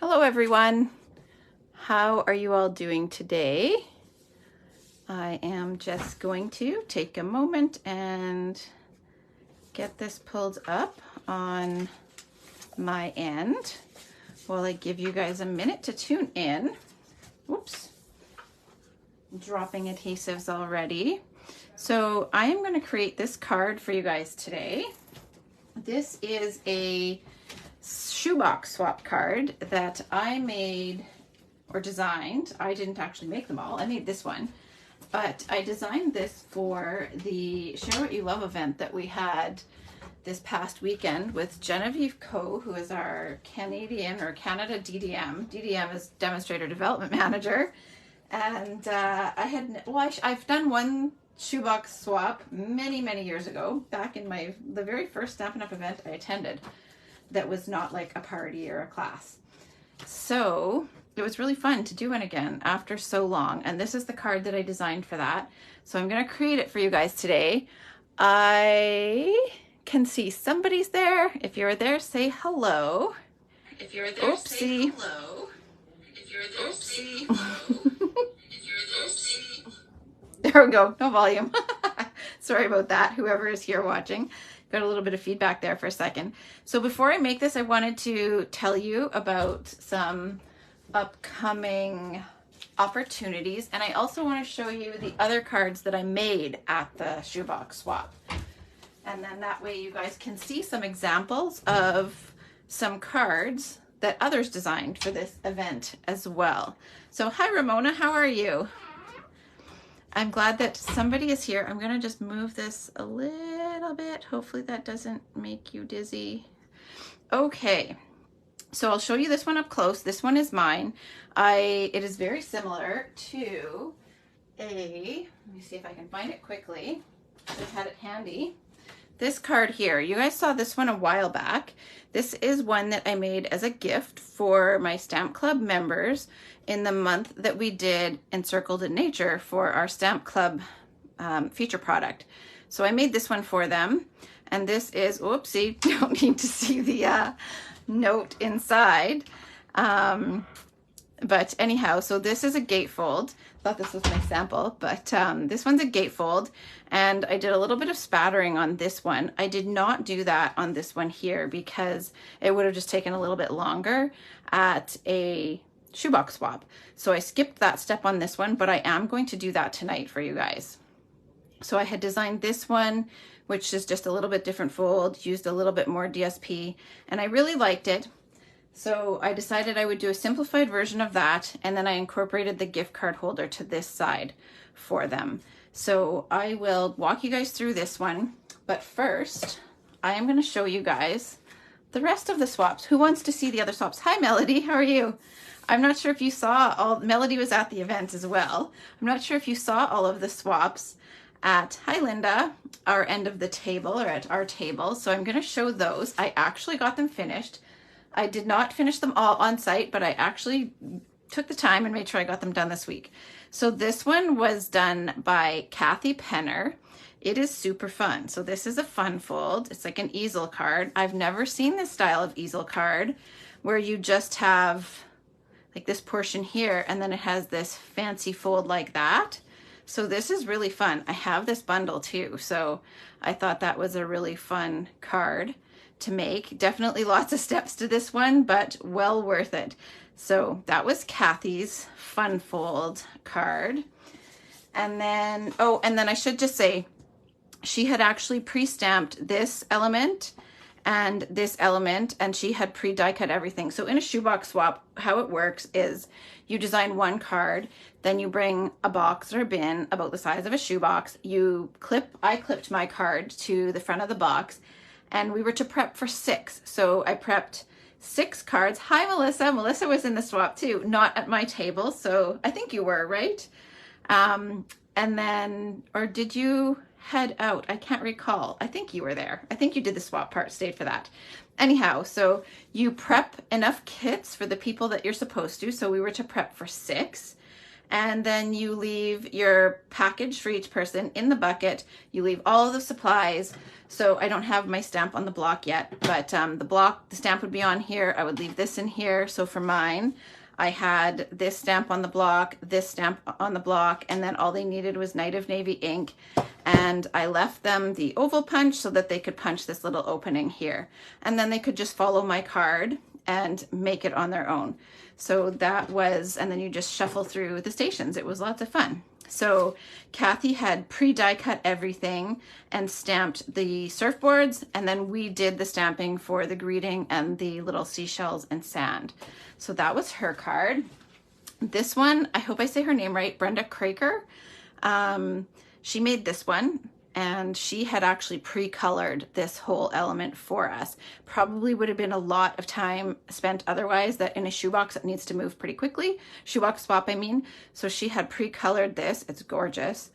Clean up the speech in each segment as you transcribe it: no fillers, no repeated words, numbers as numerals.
Hello everyone. How are you all doing today? I am just going to take a moment and get this pulled up on my end while I give you guys a minute to tune in. Whoops. Dropping adhesives already. So I am going to create this card for you guys today. This is a shoebox swap card that I made or designed. I didn't actually make them all. I made this one, but I designed this for the Share What You Love event that we had this past weekend with Genevieve Coe, who is our Canadian or Canada DDM. DDM is Demonstrator Development Manager. And I've done one shoebox swap many years ago, back in the very first Stampin' Up! Event I attended. That was not like a party or a class. So it was really fun to do one again after so long. And this is the card that I designed for that. So I'm going to create it for you guys today. I can see somebody's there. If you're there, say hello. If you're there, Oopsie. say hello. If you're there, say hello. If you're there, say... There we go. No volume. Sorry about that, whoever is here watching. Got a little bit of feedback there for a second. So before I make this, I wanted to tell you about some upcoming opportunities. And I also want to show you the other cards that I made at the shoebox swap. And then that way you guys can see some examples of some cards that others designed for this event as well. So hi Ramona, how are you? I'm glad that somebody is here. I'm gonna just move this a little bit. Hopefully that doesn't make you dizzy. Okay, so I'll show you this one up close. This one is mine. It is very similar to let me see if I can find it quickly. Just had it handy. This card here, you guys saw this one a while back. This is one that I made as a gift for my Stamp Club members in the month that we did Encircled in Nature for our Stamp Club feature product. So I made this one for them. And this is, whoopsie, don't need to see the note inside. But anyhow, so this is a gatefold. Thought this was my sample, but this one's a gatefold, and I did a little bit of spattering on this one. I did not do that on this one here because it would have just taken a little bit longer at a shoebox swap. So I skipped that step on this one, but I am going to do that tonight for you guys. So I had designed this one, which is just a little bit different fold, used a little bit more DSP, and I really liked it. So I decided I would do a simplified version of that, and then I incorporated the gift card holder to this side for them. So I will walk you guys through this one, but first I am going to show you guys the rest of the swaps. Who wants to see the other swaps? Hi Melody, how are you? I'm not sure if you saw Melody was at the event as well. I'm not sure if you saw all of the swaps at, hi Linda, our end of the table, or at our table. So I'm going to show those. I actually got them finished. I did not finish them all on site, but I actually took the time and made sure I got them done this week. So this one was done by Kathy Penner. It is super fun. So this is a fun fold. It's like an easel card. I've never seen this style of easel card where you just have like this portion here and then it has this fancy fold like that. So this is really fun. I have this bundle too. So I thought that was a really fun card to make. Definitely lots of steps to this one, but well worth it. So that was Kathy's fun fold card. And then, oh, and then I should just say, she had actually pre-stamped this element and this element, and she had pre-die cut everything. So in a shoebox swap, how it works is you design one card, then you bring a box or a bin about the size of a shoebox. I clipped my card to the front of the box, and we were to prep for 6. So I prepped 6 cards. Hi, Melissa. Melissa was in the swap too, not at my table. So I think you were, right? And then, or did you head out? I can't recall. I think you were there. I think you did the swap part, stayed for that. Anyhow, so you prep enough kits for the people that you're supposed to. So we were to prep for 6. And then you leave your package for each person in the bucket. You leave all of the supplies. So I don't have my stamp on the block yet, but the stamp would be on here. I would leave this in here. So for mine, I had this stamp on the block, this stamp on the block, and then all they needed was Night of Navy ink. And I left them the oval punch so that they could punch this little opening here. And then they could just follow my card and make it on their own. So that was, and then you just shuffle through the stations. It was lots of fun. So Kathy had pre-die cut everything and stamped the surfboards, and then we did the stamping for the greeting and the little seashells and sand. So that was her card. This one, I hope I say her name right, Brenda Craker. She made this one, and she had actually pre-colored this whole element for us. Probably would have been a lot of time spent otherwise, that in a shoebox it needs to move pretty quickly. Shoebox swap, I mean. So she had pre-colored this. It's gorgeous.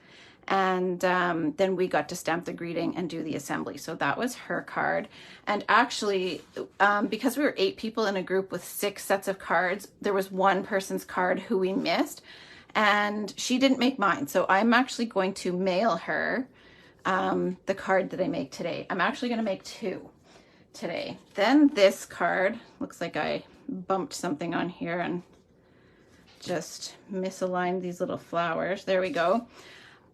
And then we got to stamp the greeting and do the assembly. So that was her card. And actually, because we were 8 people in a group with 6 sets of cards, there was one person's card who we missed, and she didn't make mine. So I'm actually going to mail her the card that I make today. I'm actually going to make 2 today. Then this card, looks like I bumped something on here and just misaligned these little flowers. There we go.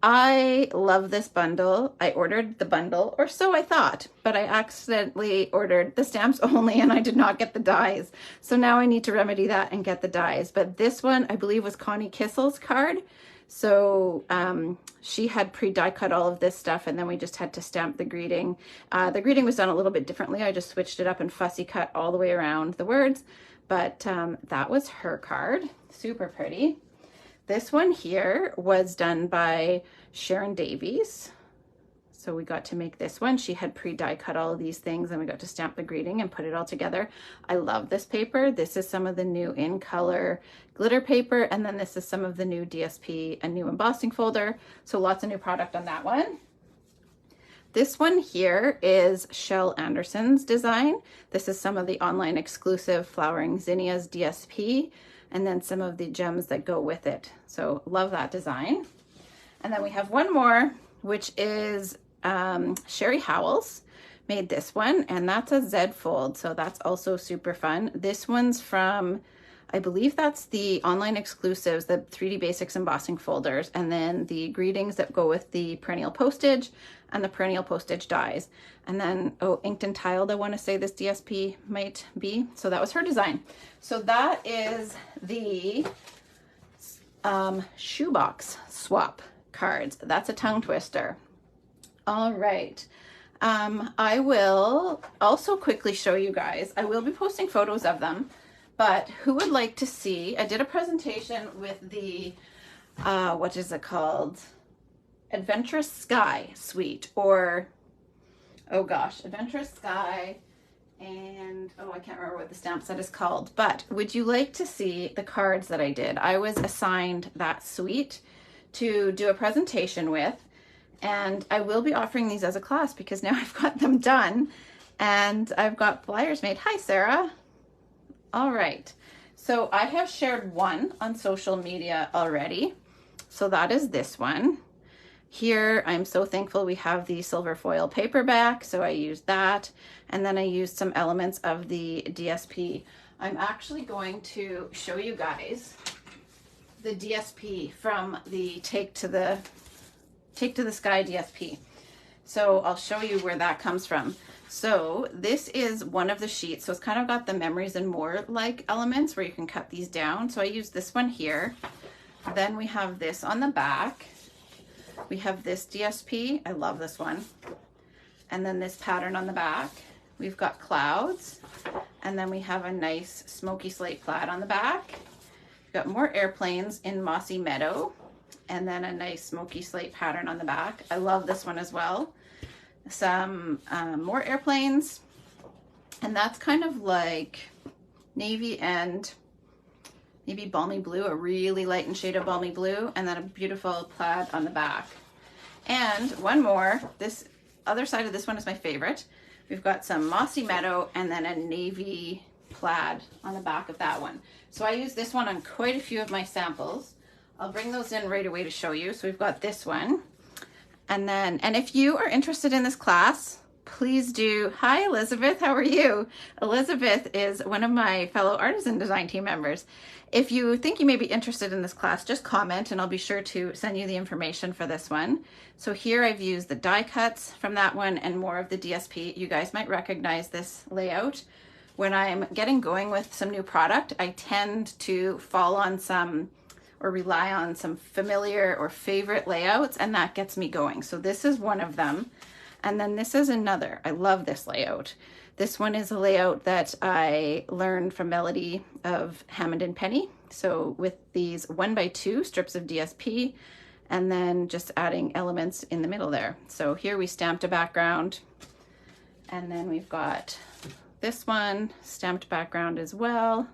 I love this bundle. I ordered the bundle, or so I thought, but I accidentally ordered the stamps only and I did not get the dies. So now I need to remedy that and get the dies. But this one, I believe, was Connie Kissel's card. So she had pre-die cut all of this stuff, and then we just had to stamp the greeting. The greeting was done a little bit differently. I just switched it up and fussy cut all the way around the words, but that was her card. Super pretty. This one here was done by Sharon Davies. So we got to make this one. She had pre-die cut all of these things, and we got to stamp the greeting and put it all together. I love this paper. This is some of the new in color glitter paper, and then this is some of the new DSP and new embossing folder. So lots of new product on that one. This one here is Shell Anderson's design. This is some of the online exclusive Flowering Zinnias DSP, and then some of the gems that go with it. So love that design. And then we have one more, which is Sherry Howells made this one, and that's a Z fold. So that's also super fun. This one's from, I believe that's the online exclusives, the 3D Basics embossing folders, and then the greetings that go with the perennial postage and the perennial postage dies. And then, oh, inked and tiled, I want to say this DSP might be. So that was her design. So that is the shoebox swap cards. That's a tongue twister. All right. I will also quickly show you guys. I will be posting photos of them, but who would like to see, I did a presentation with the, what is it called? Adventurous Sky suite, or, oh gosh, Adventurous Sky, and, oh, I can't remember what the stamp set is called, but would you like to see the cards that I did? I was assigned that suite to do a presentation with, and I will be offering these as a class because now I've got them done and I've got flyers made. Hi, Sarah. All right. So I have shared one on social media already. So that is this one. Here, I'm so thankful we have the silver foil paperback, so I used that. And then I used some elements of the DSP. I'm actually going to show you guys the DSP from the Take to the Sky DSP. So I'll show you where that comes from. So this is one of the sheets. So it's kind of got the Memories and More like elements where you can cut these down. So I use this one here. Then we have this on the back. We have this DSP. I love this one. And then this pattern on the back. We've got clouds. And then we have a nice Smoky Slate plaid on the back. We've got more airplanes in Mossy Meadow. And then a nice Smoky Slate pattern on the back. I love this one as well. Some more airplanes. And that's kind of like navy and maybe balmy blue, a really light and shade of balmy blue, and then a beautiful plaid on the back. And one more, this other side of this one is my favorite. We've got some Mossy Meadow and then a navy plaid on the back of that one. So I use this one on quite a few of my samples. I'll bring those in right away to show you. So we've got this one. And then, and if you are interested in this class, please do. Hi, Elizabeth, how are you? Elizabeth is one of my fellow artisan design team members. If you think you may be interested in this class, just comment and I'll be sure to send you the information for this one. So here I've used the die cuts from that one and more of the DSP. You guys might recognize this layout. When I'm getting going with some new product, I tend to fall on some or rely on some familiar or favorite layouts, and that gets me going. So this is one of them. And then this is another. I love this layout. This one is a layout that I learned from Melody of Hammond and Penny. So with these 1x2 strips of DSP, and then just adding elements in the middle there. So here we stamped a background, and then we've got this one, stamped background as well,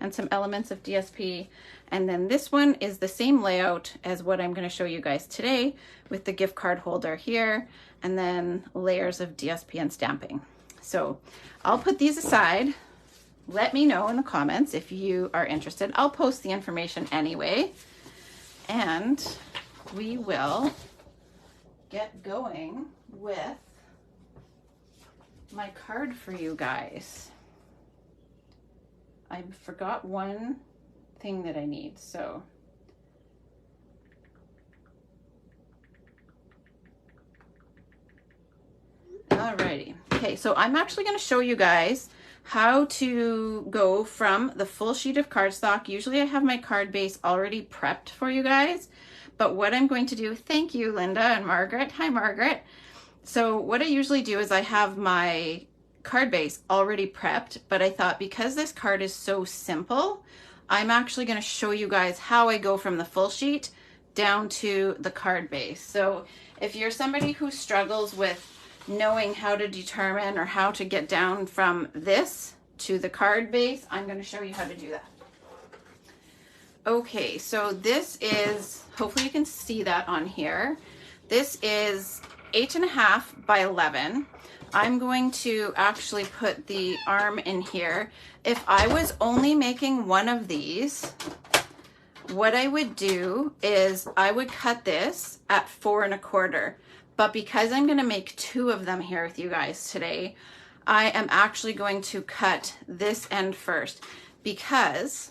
and some elements of DSP. And then this one is the same layout as what I'm going to show you guys today with the gift card holder here, and then layers of DSP and stamping. So I'll put these aside. Let me know in the comments if you are interested. I'll post the information anyway, and we will get going with my card for you guys. I forgot one thing that I need, so alrighty. Okay, so I'm actually going to show you guys how to go from the full sheet of cardstock. Usually I have my card base already prepped for you guys, but what I'm going to do, thank you Linda and Margaret. Hi Margaret. So what I usually do is I have my card base already prepped, but I thought because this card is so simple, I'm actually going to show you guys how I go from the full sheet down to the card base. So if you're somebody who struggles with knowing how to determine or how to get down from this to the card base, I'm going to show you how to do that. Okay, so this is, hopefully you can see that on here. This is 8.5 by 11. I'm going to actually put the arm in here. If I was only making one of these, what I would do is I would cut this at 4 1/4. But because I'm going to make two of them here with you guys today, I am actually going to cut this end first, because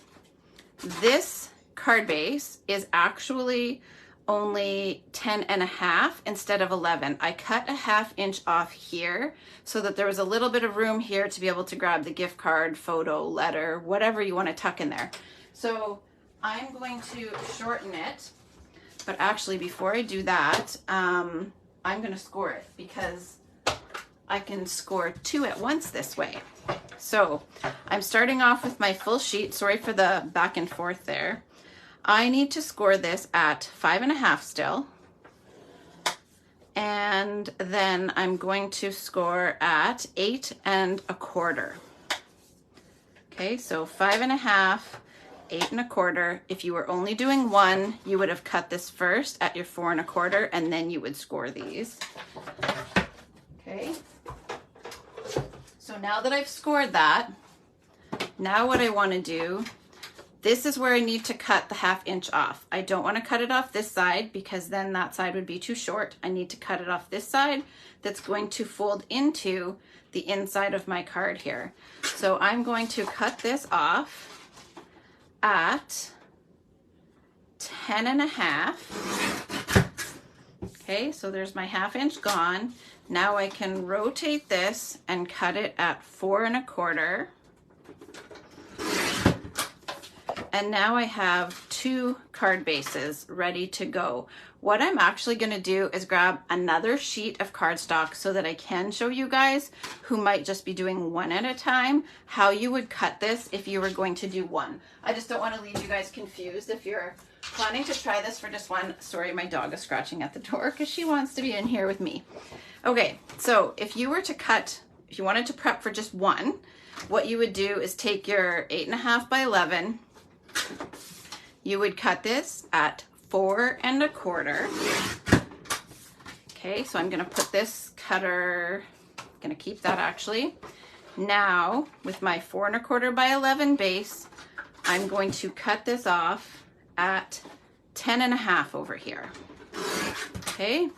this card base is actually only 10.5 instead of 11. I cut a 1/2 inch off here so that there was a little bit of room here to be able to grab the gift card, photo, letter, whatever you want to tuck in there. So I'm going to shorten it, but actually before I do that, I'm going to score it because I can score two at once this way. So I'm starting off with my full sheet. Sorry for the back and forth there. I need to score this at 5.5 still. And then I'm going to score at 8 1/4. Okay, so 5.5, 8 1/4. If you were only doing one, you would have cut this first at your 4 1/4, and then you would score these. Okay. So now that I've scored that, now what I want to do, this is where I need to cut the 1/2 inch off. I don't want to cut it off this side because then that side would be too short. I need to cut it off this side that's going to fold into the inside of my card here. So I'm going to cut this off at 10.5. Okay, so there's my 1/2 inch gone. Now I can rotate this and cut it at 4 1/4. And now I have two card bases ready to go. What I'm actually going to do is grab another sheet of cardstock so that I can show you guys who might just be doing one at a time how you would cut this if you were going to do one. I just don't want to leave you guys confused if you're planning to try this for just one. Sorry, my dog is scratching at the door because she wants to be in here with me. Okay, so if you were to cut, if you wanted to prep for just one, what you would do is take your 8.5 by 11. You would cut this at 4 1/4. Okay, so I'm going to put this cutter, I'm going to keep that actually. Now, with my 4 1/4 by 11 base, I'm going to cut this off at 10.5 over here. Okay,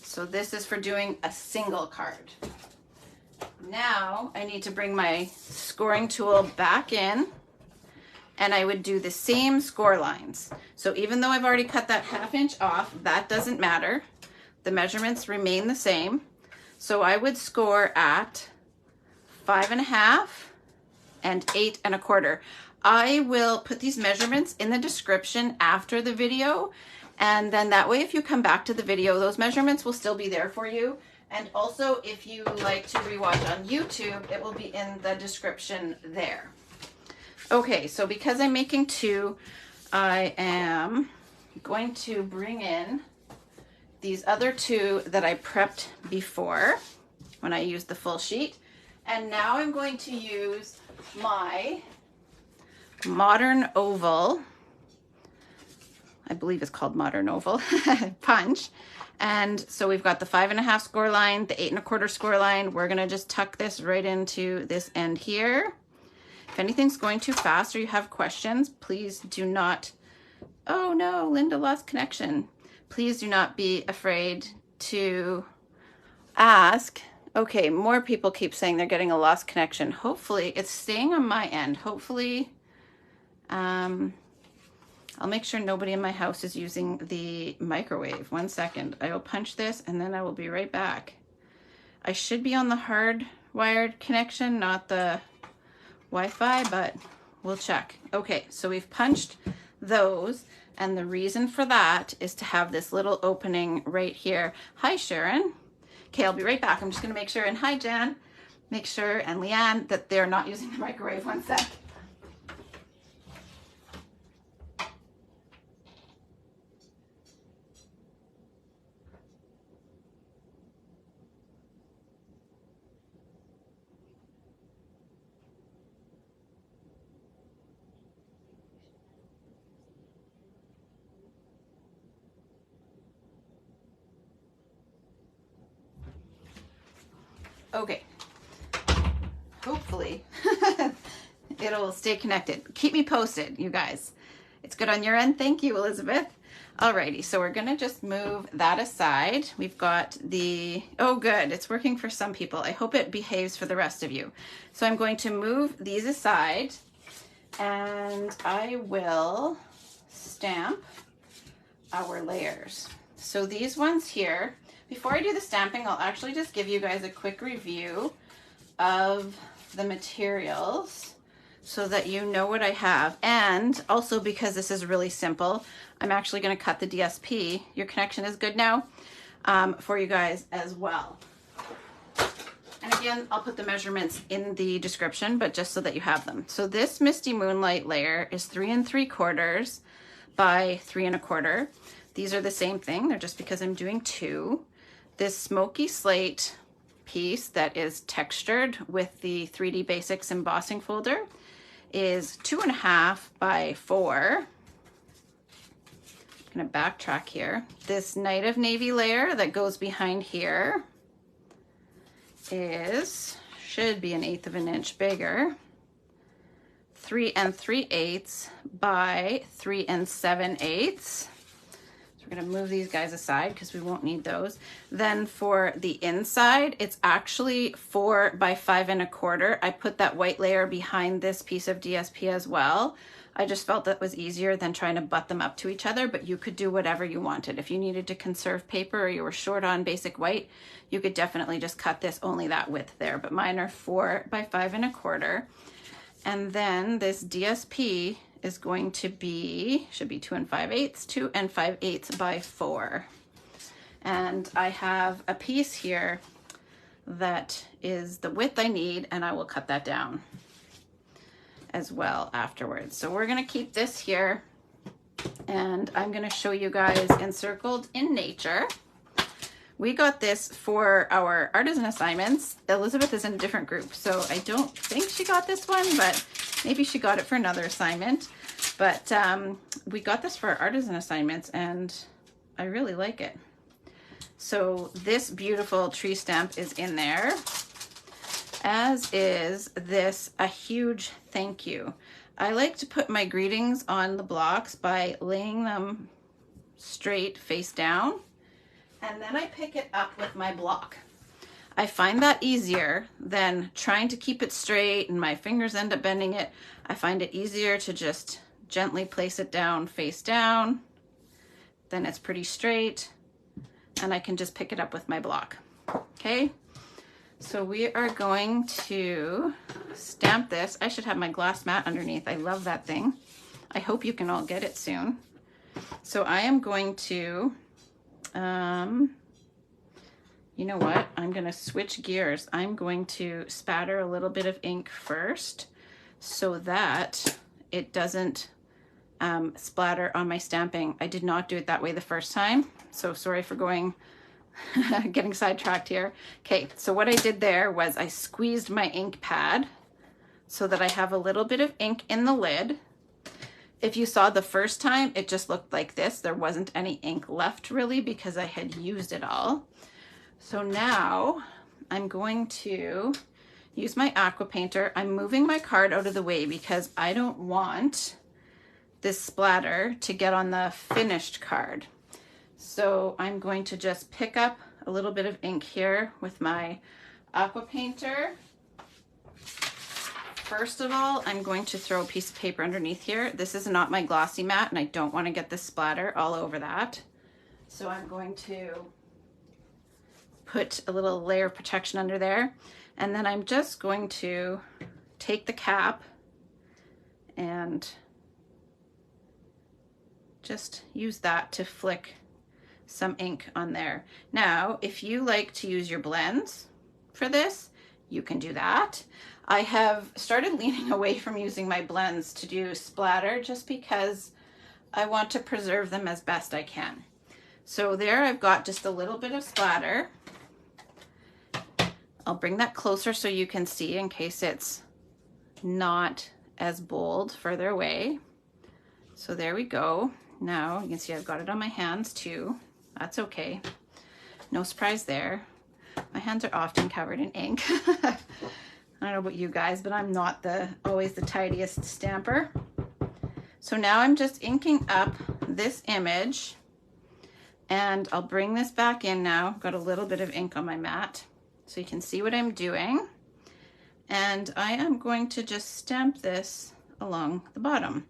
so this is for doing a single card. Now I need to bring my scoring tool back in, and I would do the same score lines. So even though I've already cut that 1/2 inch off, that doesn't matter. The measurements remain the same. So I would score at 5.5 and 8.25. I will put these measurements in the description after the video, and then that way if you come back to the video, those measurements will still be there for you. And also if you like to rewatch on YouTube, it will be in the description there. Okay, so because I'm making 2, I am going to bring in these other 2 that I prepped before when I used the full sheet. And now I'm going to use my Modern Oval, I believe it's called Modern Oval, punch. And so we've got the 5.5 score line, the 8.25 score line. We're gonna just tuck this right into this end here. If anything's going too fast or you have questions, please do not, oh no, Linda lost connection. Please do not be afraid to ask. Okay, more people keep saying they're getting a lost connection. Hopefully it's staying on my end. Hopefully, I'll make sure nobody in my house is using the microwave. 1 second. I will punch this and then I will be right back. I should be on the hardwired connection, not the Wi-Fi, but we'll check. Okay, so we've punched those, and the reason for that is to have this little opening right here. Hi, Sharon. Okay, I'll be right back. I'm just gonna make sure, and hi, Jan. Make sure, and Leanne, that they're not using the microwave. 1 sec. Okay, hopefully it'll stay connected. Keep me posted, you guys. It's good on your end. Thank you, Elizabeth. Alrighty, so we're gonna just move that aside. We've got the, oh good, it's working for some people. I hope it behaves for the rest of you. So I'm going to move these aside, and I will stamp our layers. So these ones here, before I do the stamping, I'll actually just give you guys a quick review of the materials so that you know what I have. And also, because this is really simple, I'm actually going to cut the DSP. Your connection is good now, for you guys as well. And again, I'll put the measurements in the description, but just so that you have them. So this Misty Moonlight layer is 3 3/4 by 3 1/4. These are the same thing. They're just because I'm doing 2. This Smoky Slate piece that is textured with the 3D Basics embossing folder is 2.5 by 4. I'm gonna backtrack here. This Night of Navy layer that goes behind here should be 1/8 of an inch bigger. 3 3/8 by 3 7/8. We're gonna move these guys aside because we won't need those. Then for the inside, it's actually 4 by 5 1/4. I put that white layer behind this piece of DSP as well. I just felt that was easier than trying to butt them up to each other, but you could do whatever you wanted. If you needed to conserve paper or you were short on basic white, you could definitely just cut this only that width there, but mine are 4 by 5 1/4. And then this DSP is going to be, should be 2 5/8, 2 5/8 by 4. And I have a piece here that is the width I need, and I will cut that down as well afterwards. So we're gonna keep this here, and I'm gonna show you guys Encircled in Nature. We got this for our artisan assignments. Elizabeth is in a different group, so I don't think she got this one, but maybe she got it for another assignment. But we got this for our artisan assignments, and I really like it. So this beautiful tree stamp is in there, as is this, a huge thank you. I like to put my greetings on the blocks by laying them straight face down, and then I pick it up with my block. I find that easier than trying to keep it straight and my fingers end up bending it. I find it easier to just gently place it down face down. Then it's pretty straight and I can just pick it up with my block. Okay, so we are going to stamp this. I should have my glass mat underneath. I love that thing. I hope you can all get it soon. So I am going to, you know what? I'm going to switch gears. I'm going to spatter a little bit of ink first so that it doesn't splatter on my stamping. I did not do it that way the first time, so sorry for getting sidetracked here. Okay, so what I did there was I squeezed my ink pad so that I have a little bit of ink in the lid. If you saw the first time, it just looked like this. There wasn't any ink left really because I had used it all. So now I'm going to use my aqua painter. I'm moving my card out of the way because I don't want this splatter to get on the finished card. So I'm going to just pick up a little bit of ink here with my aqua painter. First of all, I'm going to throw a piece of paper underneath here. This is not my glossy mat and I don't want to get the splatter all over that. So I'm going to put a little layer of protection under there. And then I'm just going to take the cap and just use that to flick some ink on there. Now, if you like to use your blends for this, you can do that. I have started leaning away from using my blends to do splatter just because I want to preserve them as best I can. So there I've got just a little bit of splatter. I'll bring that closer so you can see in case it's not as bold further away. So there we go. Now you can see I've got it on my hands too. That's okay. No surprise there. My hands are often covered in ink. I don't know about you guys, but I'm not always the tidiest stamper. So now I'm just inking up this image and I'll bring this back in now. Got a little bit of ink on my mat so you can see what I'm doing. And I am going to just stamp this along the bottom.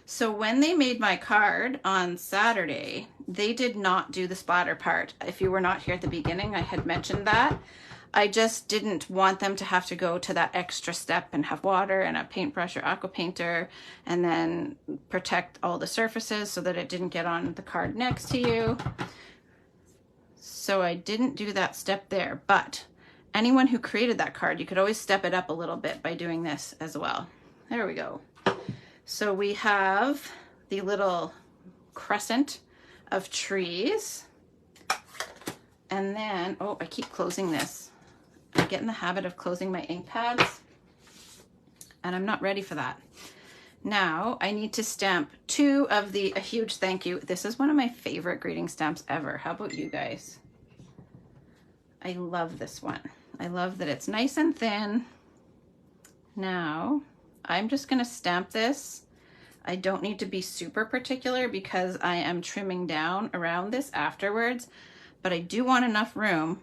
So when they made my card on Saturday, they did not do the splatter part. If you were not here at the beginning, I had mentioned that. I just didn't want them to have to go to that extra step and have water and a paintbrush or aqua painter and then protect all the surfaces so that it didn't get on the card next to you. So I didn't do that step there, but anyone who created that card, you could always step it up a little bit by doing this as well. There we go. So we have the little crescent of trees. And then, oh, I keep closing this. I get in the habit of closing my ink pads and I'm not ready for that. Now I need to stamp two of a huge thank you. This is one of my favorite greeting stamps ever. How about you guys? I love this one. I love that it's nice and thin. Now I'm just going to stamp this. I don't need to be super particular because I am trimming down around this afterwards, but I do want enough room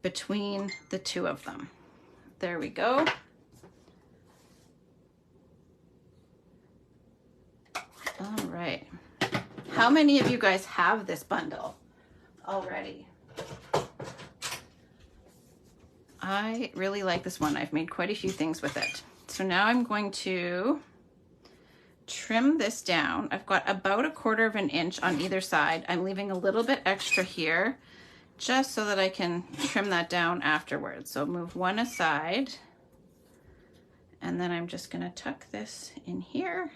between the two of them. There we go. All right. How many of you guys have this bundle already? I really like this one. I've made quite a few things with it. So now I'm going to trim this down. I've got about 1/4 inch on either side. I'm leaving a little bit extra here just so that I can trim that down afterwards. So move one aside and then I'm just gonna tuck this in here.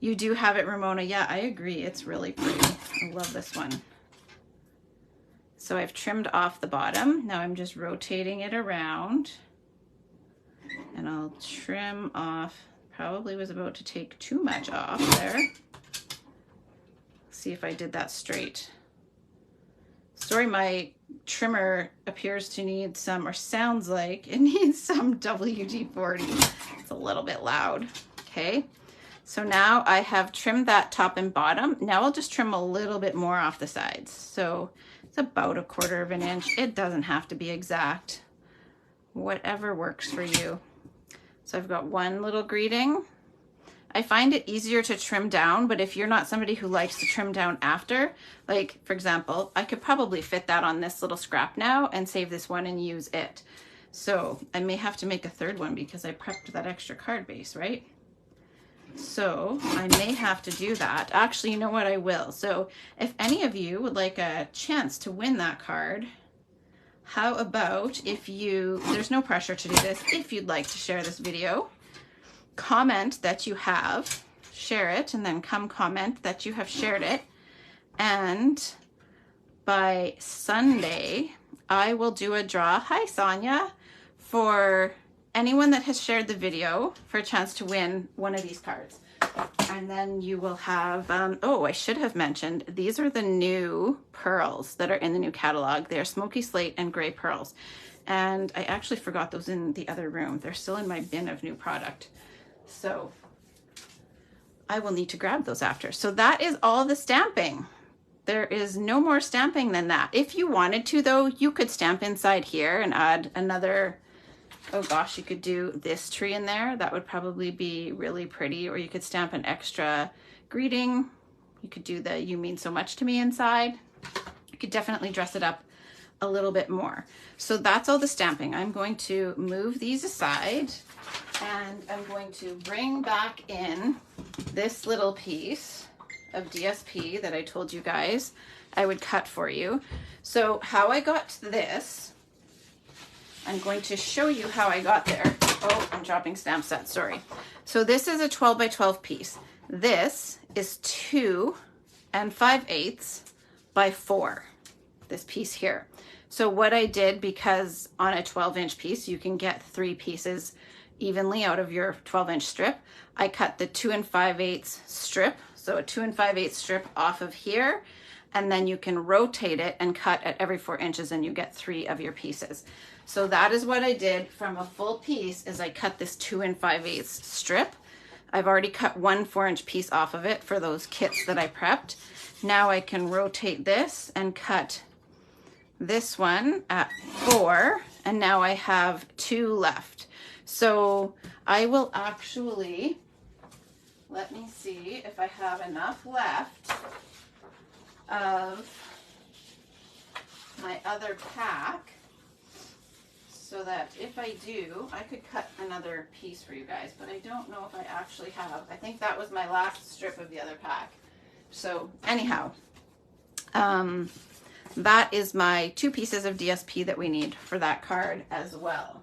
You do have it, Ramona. Yeah, I agree. It's really pretty. I love this one. So I've trimmed off the bottom. Now I'm just rotating it around and I'll trim off. Probably was about to take too much off there. See if I did that straight. Sorry, my trimmer appears to need some, or sounds like it needs some WD-40. It's a little bit loud. Okay, So now I have trimmed that top and bottom. Now I'll just trim a little bit more off the sides. So it's about 1/4 of an inch. It doesn't have to be exact. Whatever works for you. So I've got one little greeting. I find it easier to trim down, but if you're not somebody who likes to trim down after, like for example, I could probably fit that on this little scrap now and save this one and use it. So I may have to make a third one because I prepped that extra card base, right? So I may have to do that. Actually, you know what? I will. So if any of you would like a chance to win that card, how about if you, there's no pressure to do this, if you'd like to share this video, comment that you have, share it, and then come comment that you have shared it. And by Sunday, I will do a draw, hi Sonia, for anyone that has shared the video for a chance to win one of these cards. And then you will have, oh, I should have mentioned, these are the new pearls that are in the new catalog. They're Smoky Slate and Gray Pearls. And I actually forgot those in the other room. They're still in my bin of new product. So I will need to grab those after. So that is all the stamping. There is no more stamping than that. If you wanted to though, you could stamp inside here and add another, oh gosh, you could do this tree in there. That would probably be really pretty. Or you could stamp an extra greeting. You could do the "you mean so much to me" inside. You could definitely dress it up a little bit more. So that's all the stamping. I'm going to move these aside and I'm going to bring back in this little piece of DSP that I told you guys I would cut for you. So how I got to this, I'm going to show you how I got there. Oh, I'm dropping stamp sets, sorry. So this is a 12 by 12 piece. This is 2 5/8 by 4, this piece here. So what I did, because on a 12-inch piece, you can get 3 pieces evenly out of your 12-inch strip, I cut the 2 5/8 strip, so a 2 5/8 strip off of here, and then you can rotate it and cut at every 4 inches and you get 3 of your pieces. So that is what I did from a full piece, is I cut this 2 5/8 strip. I've already cut 1 4-inch piece off of it for those kits that I prepped. Now I can rotate this and cut this one at 4, and now I have 2 left. So I will actually, let me see if I have enough left of my other pack, so that if I do, I could cut another piece for you guys, but I don't know if I actually have. I think that was my last strip of the other pack. So anyhow, that is my 2 pieces of DSP that we need for that card as well.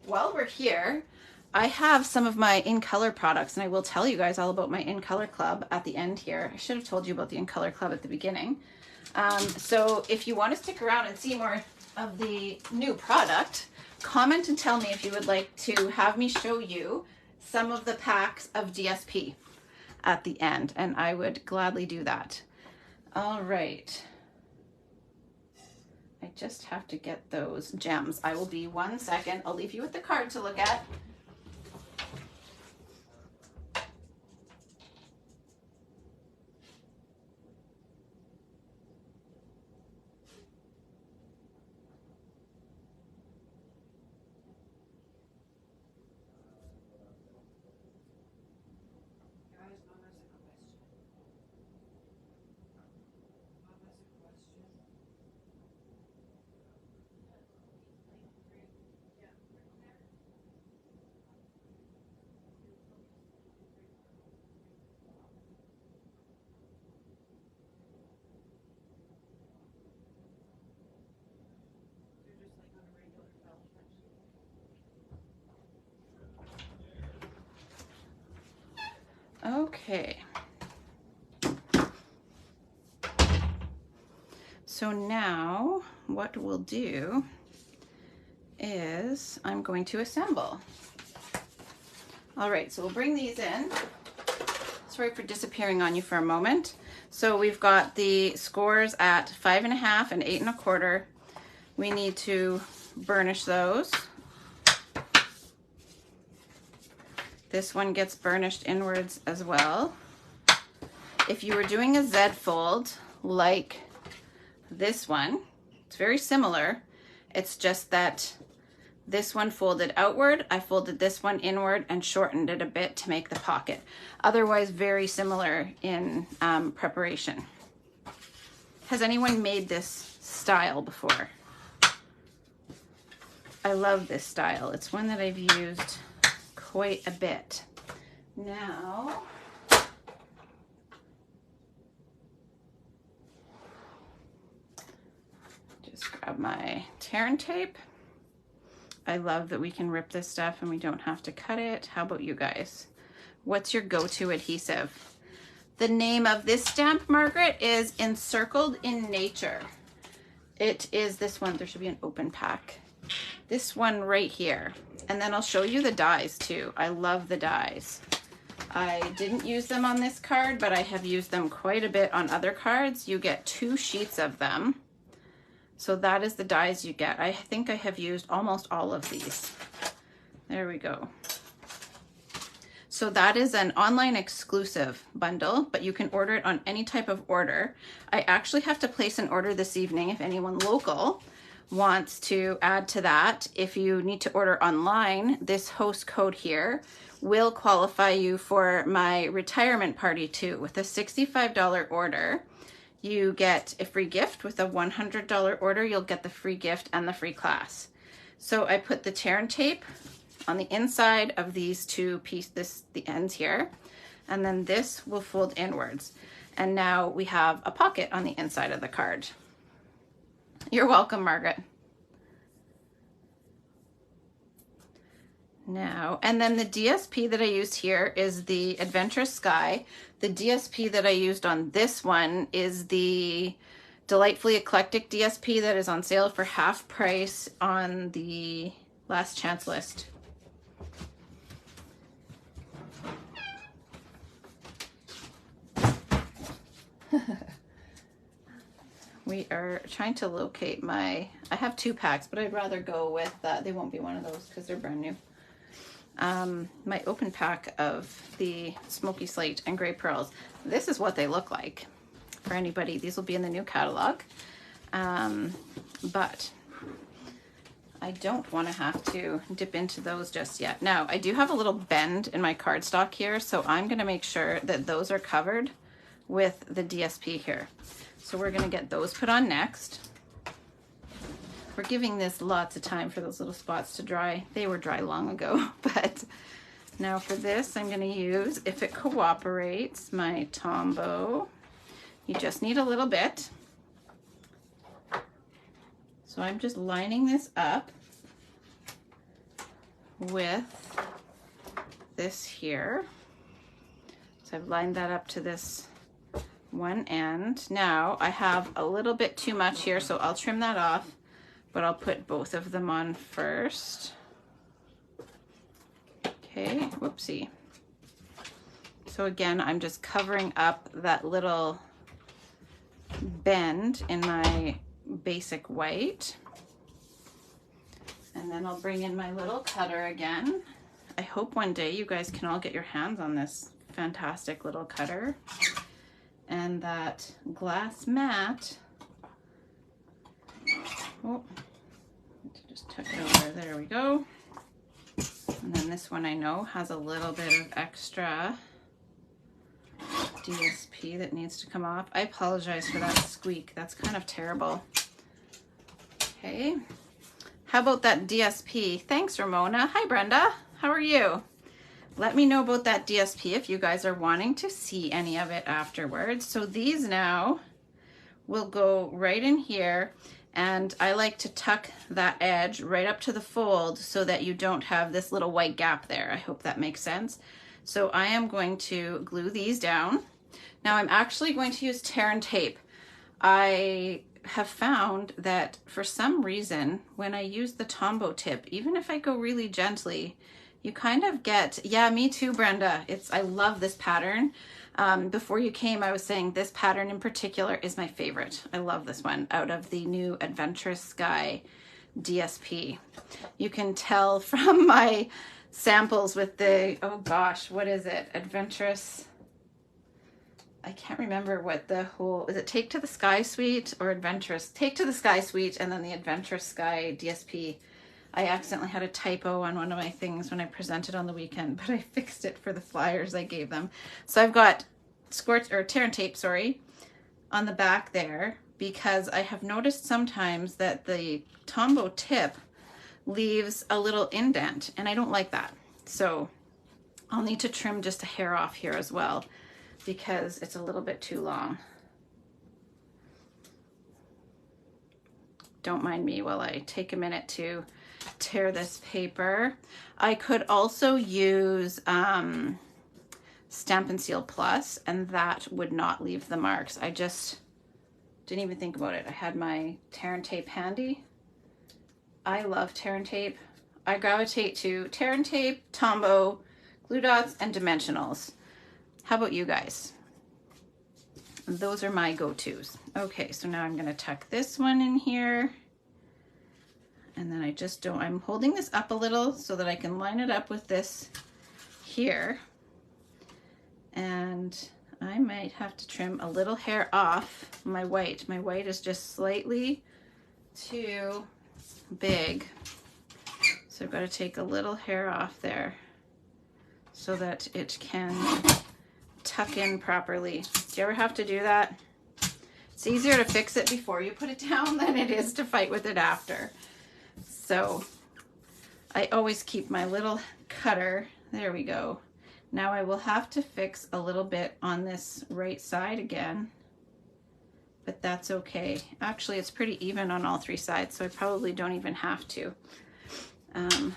While we're here, I have some of my In Color products, and I will tell you guys all about my In Color Club at the end here. I should have told you about the In Color Club at the beginning. So if you want to stick around and see more of the new product, comment and tell me if you would like to have me show you some of the packs of DSP at the end, and I would gladly do that. All right. I just have to get those gems. I will be 1 second. I'll leave you with the card to look at. Okay. So now what we'll do is I'm going to assemble. All right, so we'll bring these in. Sorry for disappearing on you for a moment. So we've got the scores at 5.5 and 8 1/4. We need to burnish those. This one gets burnished inwards as well. If you were doing a Z fold like this one, it's very similar. It's just that this one folded outward. I folded this one inward and shortened it a bit to make the pocket. Otherwise, very similar in preparation. Has anyone made this style before? I love this style. It's one that I've used quite a bit. Now, just grab my tear and tape. I love that we can rip this stuff and we don't have to cut it. How about you guys? What's your go-to adhesive? The name of this stamp, Margaret, is Encircled in Nature. It is this one. There should be an open pack. This one right here. And then I'll show you the dies too. I love the dies. I didn't use them on this card, but I have used them quite a bit on other cards. You get 2 sheets of them. So that is the dies you get. I think I have used almost all of these. There we go. So that is an online exclusive bundle, but you can order it on any type of order. I actually have to place an order this evening if anyone local wants to add to that. If you need to order online, this host code here will qualify you for my retirement party too. With a $65 order, you get a free gift. With a $100 order, you'll get the free gift and the free class. So I put the tear and tape on the inside of these 2 pieces, the ends here, and then this will fold inwards. And now we have a pocket on the inside of the card. You're welcome, Margaret. Now, and then the DSP that I used here is the Adventurous Sky. The DSP that I used on this one is the Delightfully Eclectic DSP that is on sale for half price on the last chance list. We are trying to locate my, I have 2 packs, but I'd rather go with, they won't be one of those because they're brand new. My open pack of the Smoky Slate and Gray Pearls. This is what they look like for anybody. These will be in the new catalog. But I don't want to have to dip into those just yet. Now, I do have a little bend in my cardstock here, so I'm going to make sure that those are covered with the DSP here. So we're going to get those put on next. We're giving this lots of time for those little spots to dry. They were dry long ago, but now for this, I'm going to use, if it cooperates, my Tombow. You just need a little bit. So I'm just lining this up with this here. So I've lined that up to this one end. Now I have a little bit too much here, so I'll trim that off, but I'll put both of them on first. Okay, whoopsie. So again, I'm just covering up that little bend in my basic white. And then I'll bring in my little cutter again. I hope one day you guys can all get your hands on this fantastic little cutter. And that glass mat, oh, just tuck it over, there we go. And then this one I know has a little bit of extra DSP that needs to come off. I apologize for that squeak, that's kind of terrible. Okay, how about that DSP? Thanks, Ramona. Hi, Brenda, how are you? Let me know about that DSP if you guys are wanting to see any of it afterwards. So these now will go right in here, and I like to tuck that edge right up to the fold so that you don't have this little white gap there. I hope that makes sense. So I am going to glue these down. Now I'm actually going to use tear and tape. I have found that for some reason when I use the Tombow tip, even if I go really gently, you kind of get, yeah, me too, Brenda. I love this pattern. Before you came, I was saying this pattern in particular is my favorite. I love this one out of the new Adventurous Sky DSP. You can tell from my samples with the, oh gosh, what is it? Adventurous. I can't remember what the whole, is it Take to the Sky Suite or Adventurous? Take to the Sky Suite and then the Adventurous Sky DSP. I accidentally had a typo on one of my things when I presented on the weekend, but I fixed it for the flyers I gave them. So I've got tear and tape, sorry, on the back there, because I have noticed sometimes that the Tombow tip leaves a little indent and I don't like that. So I'll need to trim just a hair off here as well because it's a little bit too long. Don't mind me while I take a minute to tear this paper. I could also use Stamp and Seal Plus, and that would not leave the marks. I just didn't even think about it. I had my tear and tape handy. I love tear and tape. I gravitate to tear and tape, Tombow, glue dots, and dimensionals. How about you guys? Those are my go-tos. Okay, so now I'm gonna tuck this one in here. And then I just don't, I'm holding this up a little so that I can line it up with this here. And I might have to trim a little hair off my white. My white is just slightly too big. So I've got to take a little hair off there so that it can tuck in properly. Do you ever have to do that? It's easier to fix it before you put it down than it is to fight with it after. So I always keep my little cutter. There we go. Now I will have to fix a little bit on this right side again, but that's okay. Actually, it's pretty even on all three sides, so I probably don't even have to.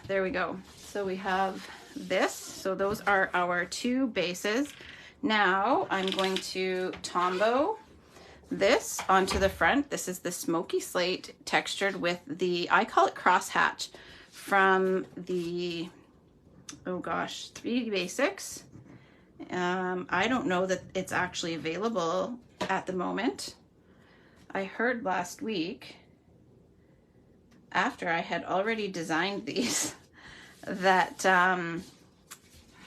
There we go. So we have this. So those are our two bases. Now I'm going to Tombow this onto the front. This is the Smoky Slate textured with the, I call it crosshatch, from the, oh gosh, 3D Basics. I don't know that it's actually available at the moment. I heard last week, after I had already designed these, that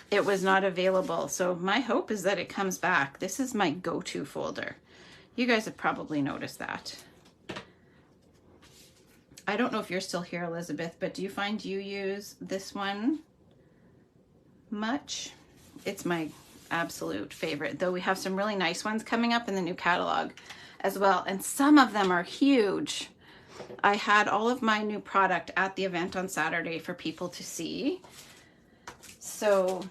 it was not available. So my hope is that it comes back. This is my go-to folder. You guys have probably noticed that. I don't know if you're still here, Elizabeth, but do you find you use this one much? It's my absolute favorite, though we have some really nice ones coming up in the new catalog as well, and some of them are huge. I had all of my new product at the event on Saturday for people to see, so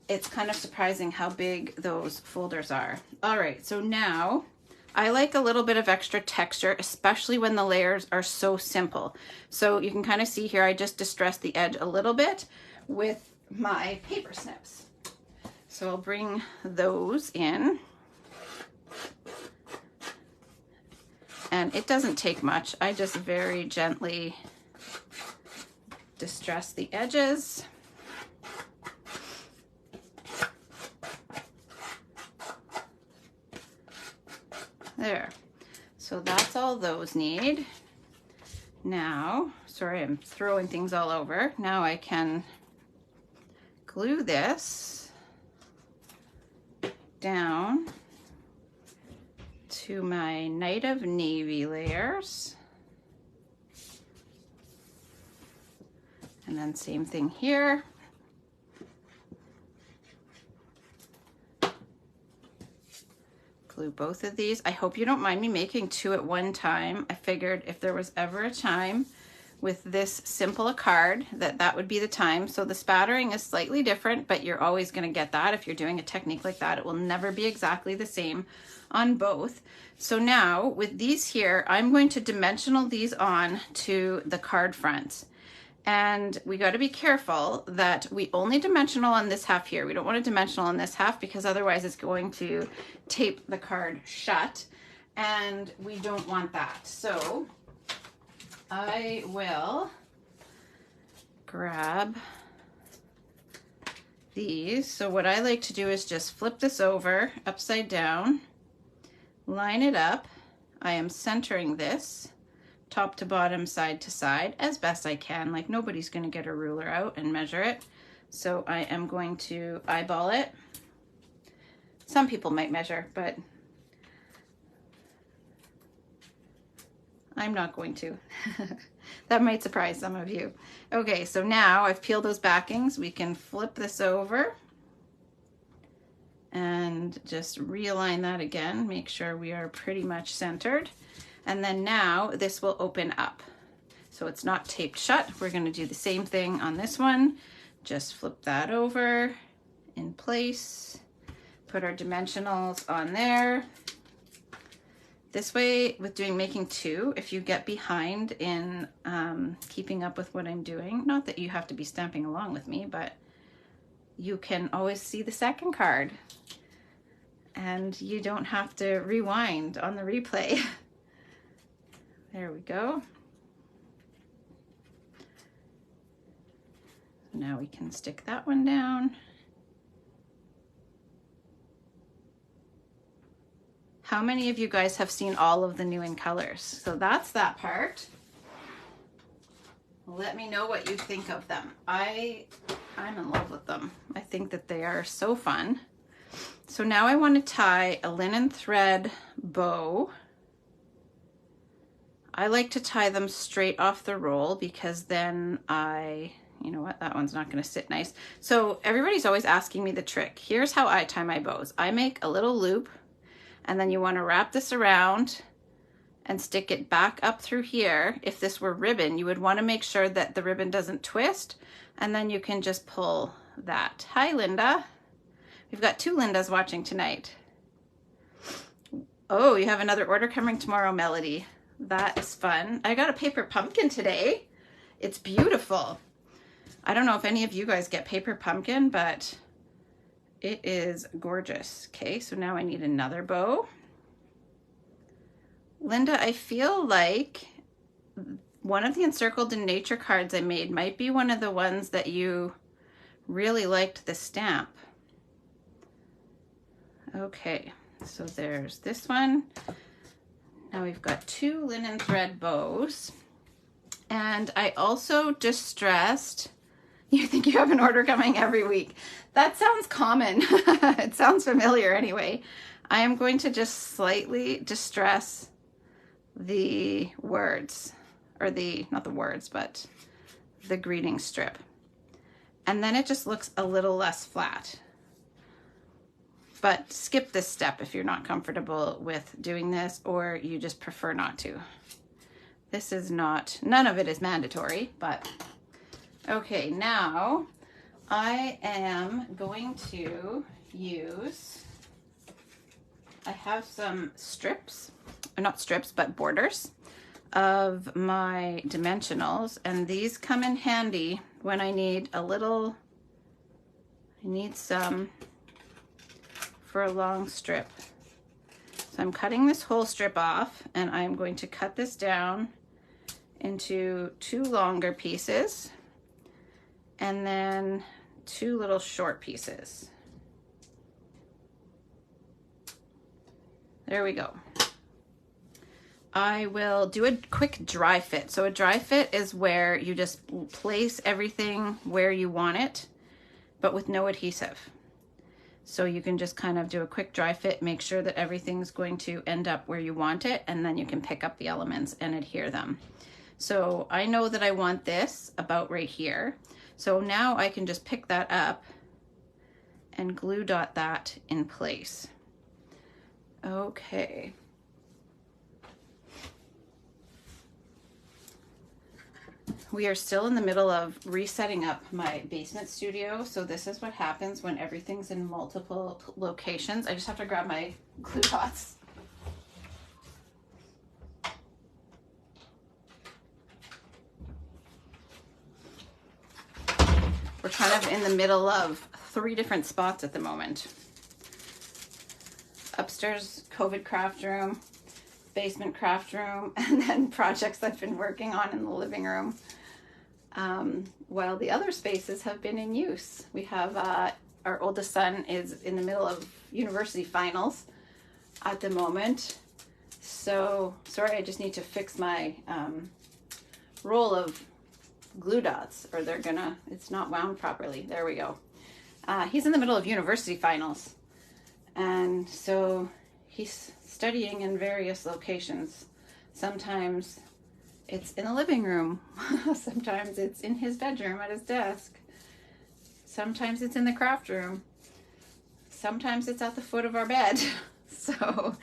it's kind of surprising how big those folders are. All right, so now I like a little bit of extra texture, especially when the layers are so simple. So you can kind of see here, I just distressed the edge a little bit with my paper snips. So I'll bring those in. And it doesn't take much. I just very gently distress the edges. There. So that's all those need. Now, sorry, I'm throwing things all over. Now I can glue this down to my Night of Navy layers. And then same thing here. Glue both of these. I hope you don't mind me making two at one time. I figured if there was ever a time with this simple a card that would be the time. So the spattering is slightly different, but you're always going to get that. If you're doing a technique like that, it will never be exactly the same on both. So now with these here, I'm going to dimensional these on to the card fronts. And we got to be careful that we only dimensional on this half here. We don't want to dimensional on this half because otherwise it's going to tape the card shut, and we don't want that. So I will grab these. So what I like to do is just flip this over upside down, line it up. I am centering this top to bottom, side to side as best I can. Like nobody's going to get a ruler out and measure it, So I am going to eyeball it. Some people might measure, but I'm not going to. That might surprise some of you. Okay, so now I've peeled those backings. We can flip this over and just realign that again. Make sure we are pretty much centered. And then now this will open up. So it's not taped shut. We're gonna do the same thing on this one. Just flip that over in place. Put our dimensionals on there. This way, with making two, if you get behind in keeping up with what I'm doing, not that you have to be stamping along with me, but you can always see the second card and you don't have to rewind on the replay. There we go. Now we can stick that one down. How many of you guys have seen all of the new in colors? So that's that part. Let me know what you think of them. I'm in love with them. I think that they are so fun. So now I want to tie a linen thread bow. I like to tie them straight off the roll because then you know what, that one's not going to sit nice. So everybody's always asking me the trick. Here's how I tie my bows. I make a little loop, and then you want to wrap this around and stick it back up through here. If this were ribbon, you would want to make sure that the ribbon doesn't twist, and then you can just pull that. Hi, Linda. We've got 2 Lindas watching tonight. Oh, you have another order coming tomorrow, Melody. That is fun. I got a paper pumpkin today. It's beautiful. I don't know if any of you guys get paper pumpkin, but it is gorgeous. Okay, so now I need another bow. Linda, I feel like one of the Encircled in Nature cards I made might be one of the ones that you really liked the stamp. Okay, so there's this one. Now we've got 2 linen thread bows. And I also distressed, you think you have an order coming every week. That sounds common. It sounds familiar anyway. I am going to just slightly distress the words, or not the words, but the greeting strip. And then it just looks a little less flat. But skip this step if you're not comfortable with doing this, or you just prefer not to. This is not, none of it is mandatory, but okay, now I am going to use, I have some strips, or not strips, but borders of my dimensionals, and these come in handy when I need a little, I need some for a long strip. So I'm cutting this whole strip off, and I'm going to cut this down into 2 longer pieces and then 2 little short pieces. There we go. I will do a quick dry fit. So a dry fit is where you just place everything where you want it, but with no adhesive. So you can just kind of do a quick dry fit, make sure that everything's going to end up where you want it, and then you can pick up the elements and adhere them. So I know that I want this about right here. So now I can just pick that up and glue dot that in place. Okay. We are still in the middle of resetting up my basement studio. So this is what happens when everything's in multiple locations. I just have to grab my glue dots. We're kind of in the middle of 3 different spots at the moment. Upstairs COVID craft room, basement craft room, and then projects I've been working on in the living room. While the other spaces have been in use. We have our oldest son is in the middle of university finals at the moment. So sorry, I just need to fix my roll of glue dots, or it's not wound properly. There we go. He's in the middle of university finals, and so he's studying in various locations. Sometimes it's in the living room. Sometimes it's in his bedroom at his desk. Sometimes it's in the craft room. Sometimes it's at the foot of our bed. So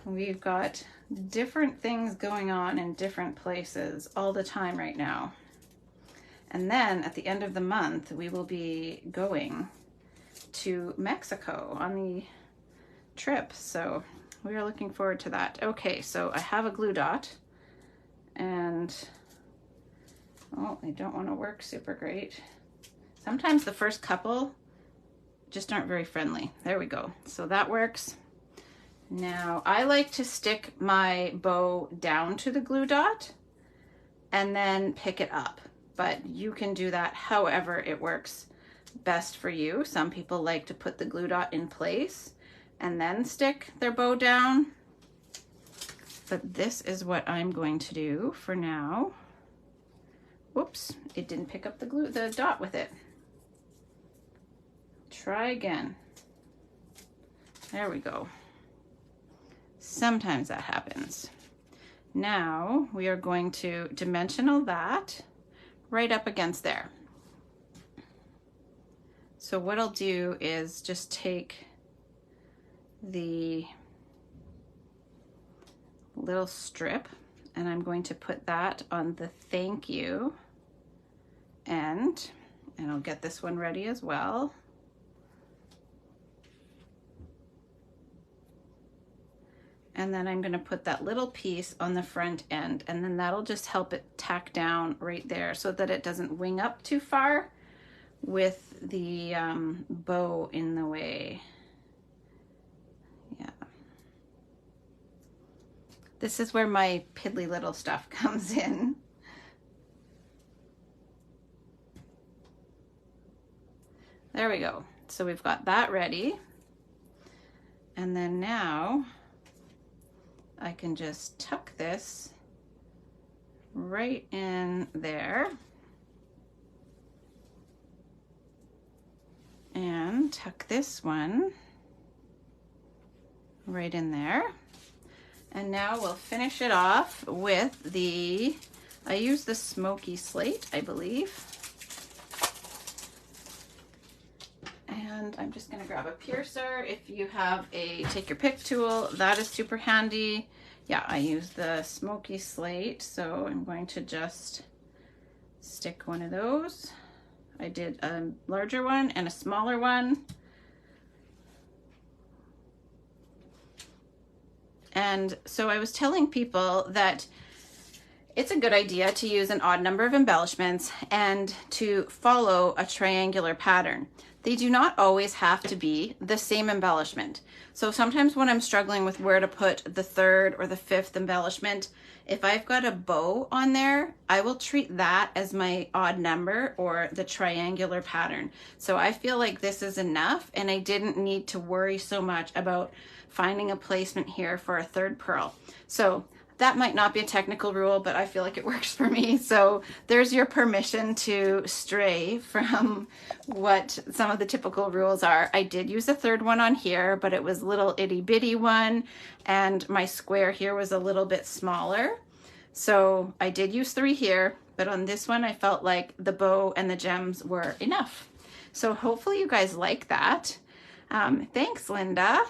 we've got different things going on in different places all the time right now. And then at the end of the month, we will be going to Mexico on the trip. So we are looking forward to that. Okay, so I have a glue dot, and oh, they don't want to work super great. Sometimes the first couple just aren't very friendly. There we go. So that works. Now I like to stick my bow down to the glue dot and then pick it up, but you can do that however it works best for you. Some people like to put the glue dot in place and then stick their bow down, but this is what I'm going to do for now. Whoops, it didn't pick up the dot with it. Try again. There we go. Sometimes that happens. Now we are going to dimensional that right up against there. So what I'll do is just take the little strip, and I'm going to put that on the thank you end, and I'll get this one ready as well. And then I'm going to put that little piece on the front end, and then that'll just help it tack down right there so that it doesn't wing up too far with the bow in the way. Yeah. This is where my piddly little stuff comes in. There we go. So we've got that ready. And then now I can just tuck this right in there and tuck this one right in there. And now we'll finish it off with I use the Smoky Slate, I believe. And I'm just gonna grab a piercer. If you have a take your pick tool, that is super handy. Yeah, I use the Smoky Slate, so I'm going to just stick one of those. I did a larger one and a smaller one. And so I was telling people that it's a good idea to use an odd number of embellishments and to follow a triangular pattern. They do not always have to be the same embellishment. So sometimes when I'm struggling with where to put the third or the fifth embellishment, if I've got a bow on there, I will treat that as my odd number or the triangular pattern. So I feel like this is enough, and I didn't need to worry so much about finding a placement here for a third pearl. So that might not be a technical rule, but I feel like it works for me. So there's your permission to stray from what some of the typical rules are. I did use a third one on here, but it was little itty bitty one, and my square here was a little bit smaller. So I did use 3 here, but on this one I felt like the bow and the gems were enough. So hopefully you guys like that. Thanks, Linda.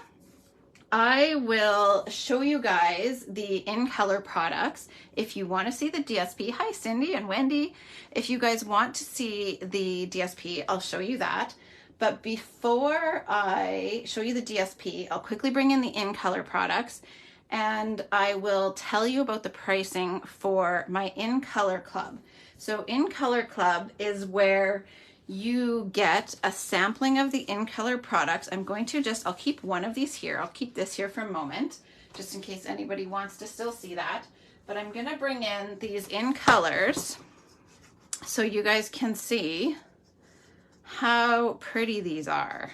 I will show you guys the in color products. If you want to see the DSP, hi Cindy and Wendy. If you guys want to see the DSP, I'll show you that. But before I show you the DSP, I'll quickly bring in the in color products, and I will tell you about the pricing for my in color club. So in color club is where you get a sampling of the in color products. I'm going to I'll keep one of these here. I'll keep this here for a moment, just in case anybody wants to still see that. But I'm gonna bring in these in colors so you guys can see how pretty these are.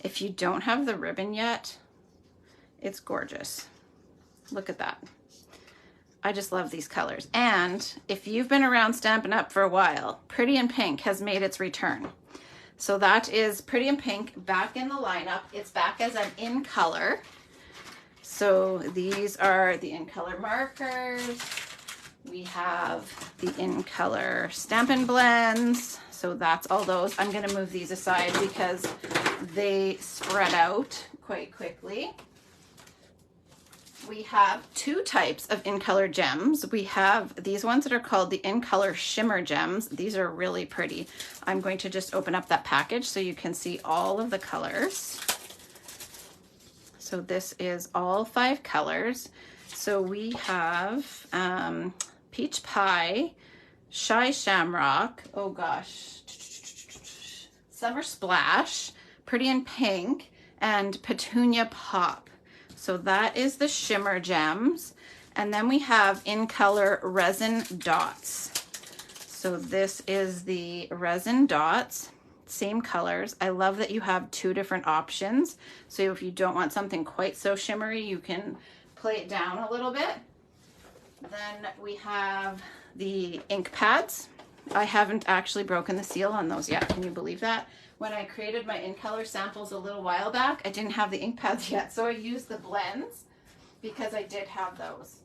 If you don't have the ribbon yet, it's gorgeous. Look at that. I just love these colors. And if you've been around Stampin' Up! For a while, Pretty in Pink has made its return. So that is Pretty in Pink back in the lineup. It's back as an in color. So these are the in color markers. We have the in color Stampin' Blends. So that's all those. I'm gonna move these aside because they spread out quite quickly. We have two types of in color gems. We have these ones that are called the in color shimmer gems. These are really pretty. I'm going to just open up that package so you can see all of the colors. So this is all 5 colors. So we have Peach Pie, Shy Shamrock, oh gosh, Summer Splash, Pretty in Pink, and Petunia Pop. So that is the shimmer gems. And then we have in color resin dots. So this is the resin dots, same colors. I love that you have 2 different options. So if you don't want something quite so shimmery, you can play it down a little bit. Then we have the ink pads. I haven't actually broken the seal on those yet. Can you believe that? When I created my in color samples a little while back, I didn't have the ink pads yet, so I used the blends because I did have those.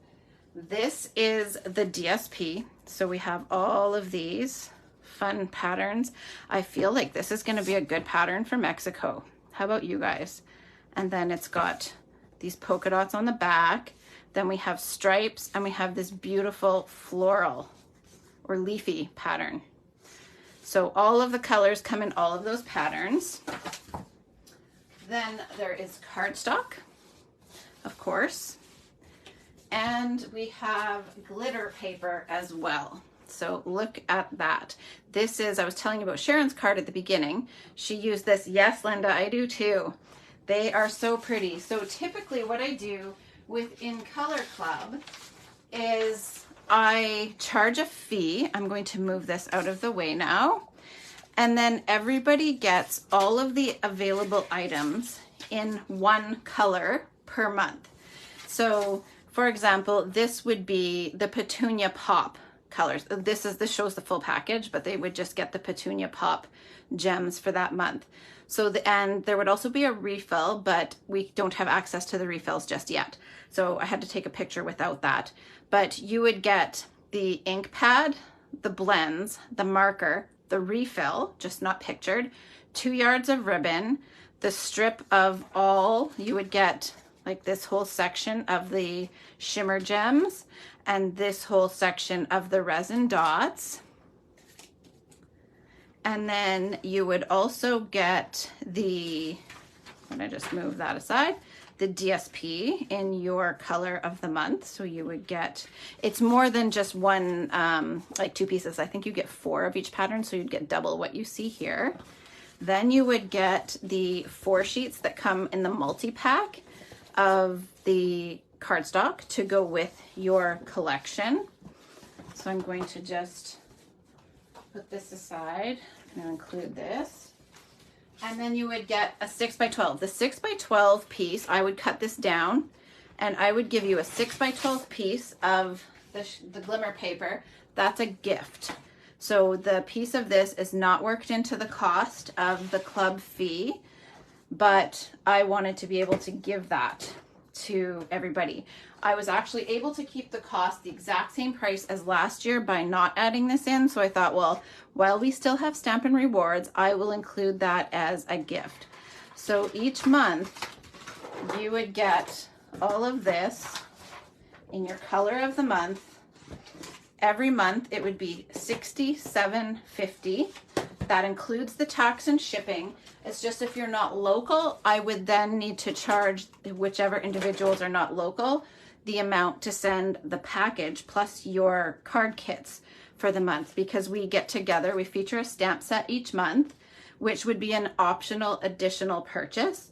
This is the DSP. So we have all of these fun patterns. I feel like this is going to be a good pattern for Mexico. How about you guys? And then it's got these polka dots on the back. Then we have stripes, and we have this beautiful floral or leafy pattern. So all of the colors come in all of those patterns. Then there is cardstock, of course. And we have glitter paper as well. So look at that. This is, I was telling you about Sharon's card at the beginning. She used this. Yes, Linda, I do too. They are so pretty. So typically what I do with In Color Club is I charge a fee. I'm going to move this out of the way now. And then everybody gets all of the available items in 1 color per month. So for example, this would be the Petunia Pop colors. This shows the full package, but they would just get the Petunia Pop gems for that month. So and there would also be a refill, but we don't have access to the refills just yet. So I had to take a picture without that. But you would get the ink pad, the blends, the marker, the refill, just not pictured, 2 yards of ribbon, the strip of all, you would get like this whole section of the shimmer gems and this whole section of the resin dots. And then you would also get the, I'm gonna just move that aside, the DSP in your color of the month. So you would get, it's more than just one, like 2 pieces. I think you get 4 of each pattern, so you'd get double what you see here. Then you would get the 4 sheets that come in the multi-pack of the cardstock to go with your collection. So I'm going to just put this aside. I'm going to include this. And then you would get a 6x12. The 6x12 piece, I would cut this down and I would give you a 6x12 piece of the glimmer paper. That's a gift. So the piece of this is not worked into the cost of the club fee, but I wanted to be able to give that to everybody. I was actually able to keep the cost the exact same price as last year by not adding this in. So I thought, well, while we still have Stampin' Rewards, I will include that as a gift. So each month you would get all of this in your color of the month. Every month it would be $67.50. That includes the tax and shipping. It's just if you're not local, I would then need to charge whichever individuals are not local the amount to send the package plus your card kits for the month, because we get together, we feature a stamp set each month, which would be an optional additional purchase.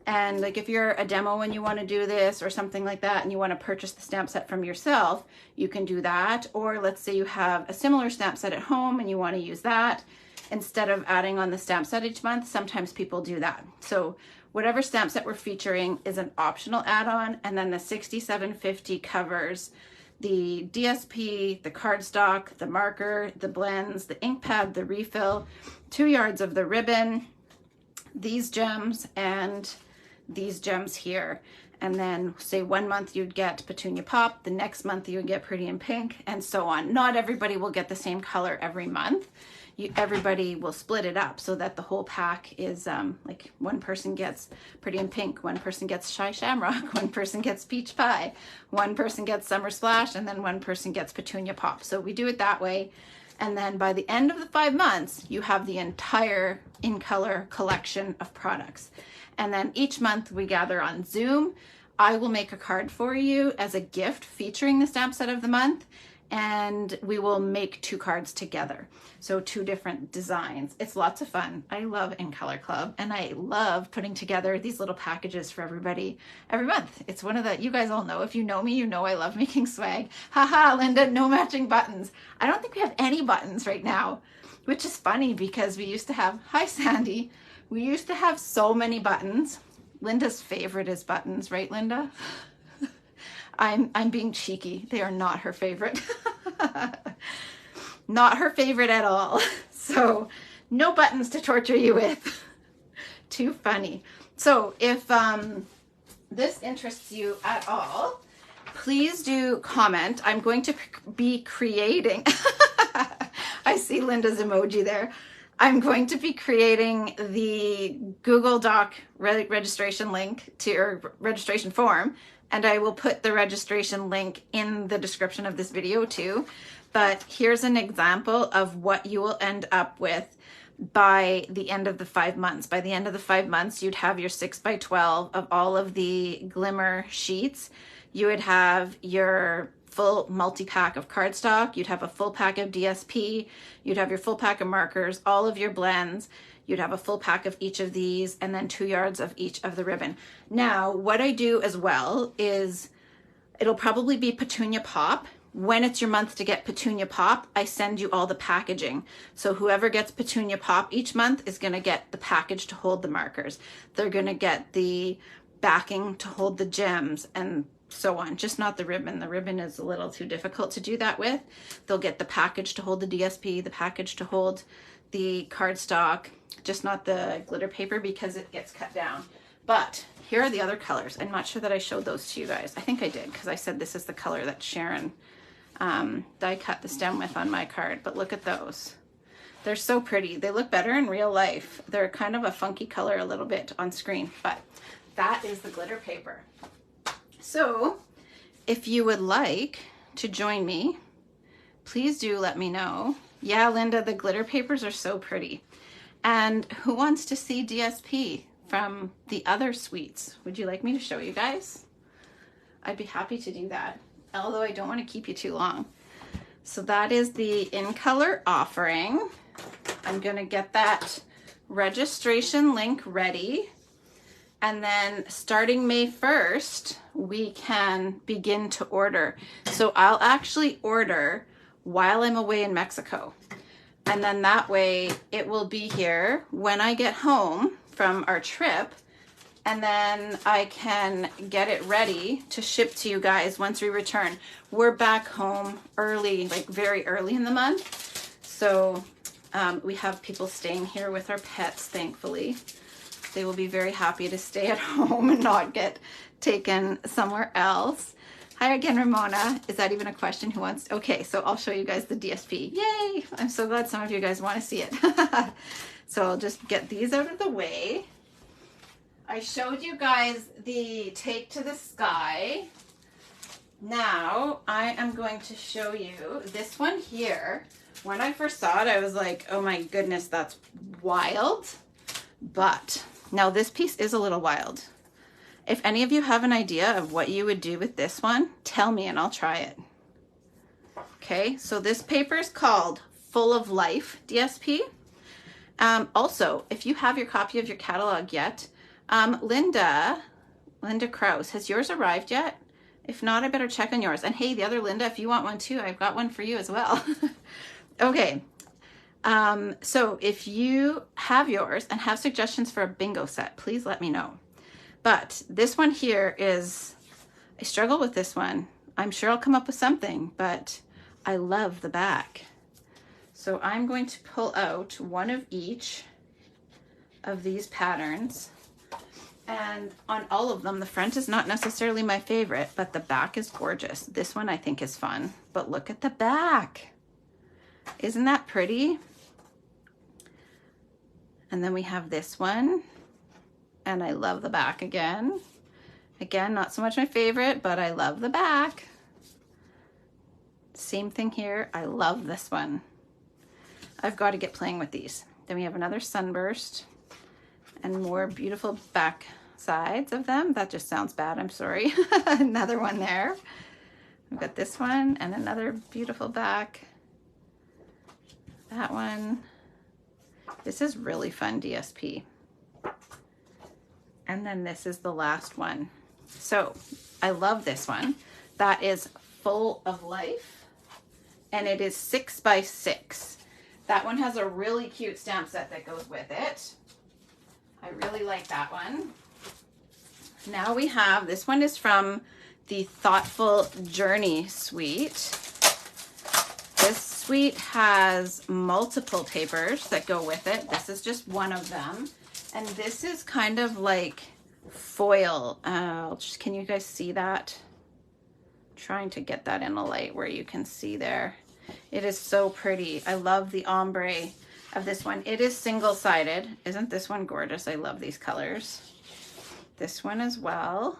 And like if you're a demo and you want to do this or something like that and you want to purchase the stamp set from yourself, you can do that. Or let's say you have a similar stamp set at home and you want to use that instead of adding on the stamp set each month. Sometimes people do that. So whatever stamp set we're featuring is an optional add-on, and then the $67.50 covers the DSP, the cardstock, the marker, the blends, the ink pad, the refill, 2 yards of the ribbon, these gems, and these gems here. And then say 1 month you'd get Petunia Pop, the next month you would get Pretty in Pink, and so on. Not everybody will get the same color every month. Everybody will split it up so that the whole pack is like one person gets Pretty in Pink, one person gets Shy Shamrock, one person gets Peach Pie, one person gets Summer Splash, and then one person gets Petunia Pop. So we do it that way. And then by the end of the 5 months, you have the entire In Color collection of products. And then each month we gather on Zoom. I will make a card for you as a gift featuring the stamp set of the month, and we will make 2 cards together. So 2 different designs. It's lots of fun. I love In Color Club, and I love putting together these little packages for everybody every month. It's one of the, you guys all know, if you know me, you know I love making swag. Haha, Linda, no matching buttons. I don't think we have any buttons right now, which is funny because we used to have, hi Sandy, we used to have so many buttons. Linda's favorite is buttons, right, Linda? I'm being cheeky. They are not her favorite. Not her favorite at all. So no buttons to torture you with. Too funny. So if this interests you at all, please do comment. I'm going to be creating, I see Linda's emoji there. I'm going to be creating the Google Doc registration link to your registration form, and I will put the registration link in the description of this video too. But here's an example of what you will end up with by the end of the 5 months. By the end of the 5 months, you'd have your 6x12 of all of the glimmer sheets. You would have your full multi-pack of cardstock, you'd have a full pack of DSP, you'd have your full pack of markers, all of your blends, you'd have a full pack of each of these, and then 2 yards of each of the ribbon. Now, what I do as well is, it'll probably be Petunia Pop. When it's your month to get Petunia Pop, I send you all the packaging. So whoever gets Petunia Pop each month is gonna get the package to hold the markers. They're gonna get the backing to hold the gems, and so on, just not the ribbon. The ribbon is a little too difficult to do that with. They'll get the package to hold the DSP, the package to hold the cardstock, just not the glitter paper because it gets cut down. But here are the other colors. I'm not sure that I showed those to you guys. I think I did because I said this is the color that Sharon die cut the stem with on my card, but look at those. They're so pretty. They look better in real life. They're kind of a funky color a little bit on screen, but that is the glitter paper. So if you would like to join me, please do let me know. Yeah, Linda, the glitter papers are so pretty. And who wants to see DSP from the other suites? Would you like me to show you guys? I'd be happy to do that, although I don't want to keep you too long. So that is the In Color offering. I'm gonna get that registration link ready. And then starting May 1st, we can begin to order. So I'll actually order while I'm away in Mexico. And then that way it will be here when I get home from our trip. And then I can get it ready to ship to you guys once we return. We're back home early, like very early in the month. So we have people staying here with our pets, thankfully. They will be very happy to stay at home and not get taken somewhere else. Hi again, Ramona. Is that even a question? Who wants? Okay, so I'll show you guys the DSP. Yay! I'm so glad some of you guys want to see it. So I'll just get these out of the way. I showed you guys the Take to the Sky. Now I am going to show you this one here. When I first saw it, I was like, oh my goodness, that's wild. But now this piece is a little wild. If any of you have an idea of what you would do with this one, tell me and I'll try it. Okay, so this paper is called Full of Life DSP. Also, if you have your copy of your catalog yet, Linda Krause, has yours arrived yet? If not, I better check on yours. And hey, the other Linda, if you want one too, I've got one for you as well. Okay. So if you have yours and have suggestions for a bingo set, please let me know. But this one here is, I struggle with this one. I'm sure I'll come up with something, but I love the back. So I'm going to pull out one of each of these patterns. And on all of them, the front is not necessarily my favorite, but the back is gorgeous. This one I think is fun, but look at the back. Isn't that pretty? And then we have this one, and I love the back again. Again, not so much my favorite, but I love the back. Same thing here. I love this one. I've got to get playing with these. Then we have another sunburst and more beautiful back sides of them. That just sounds bad. I'm sorry. Another one there. We've got this one and another beautiful back. That one. This is really fun DSP. And then this is the last one. So I love this one. That is full of life, and it is 6 by 6. That one has a really cute stamp set that goes with it. I really like that one. Now we have, this one is from the Thoughtful Journey suite. This suite has multiple papers that go with it. This is just one of them. And this is kind of like foil. Can you guys see that? I'm trying to get that in the light where you can see there. It is so pretty. I love the ombre of this one. It is single-sided. Isn't this one gorgeous? I love these colors. This one as well.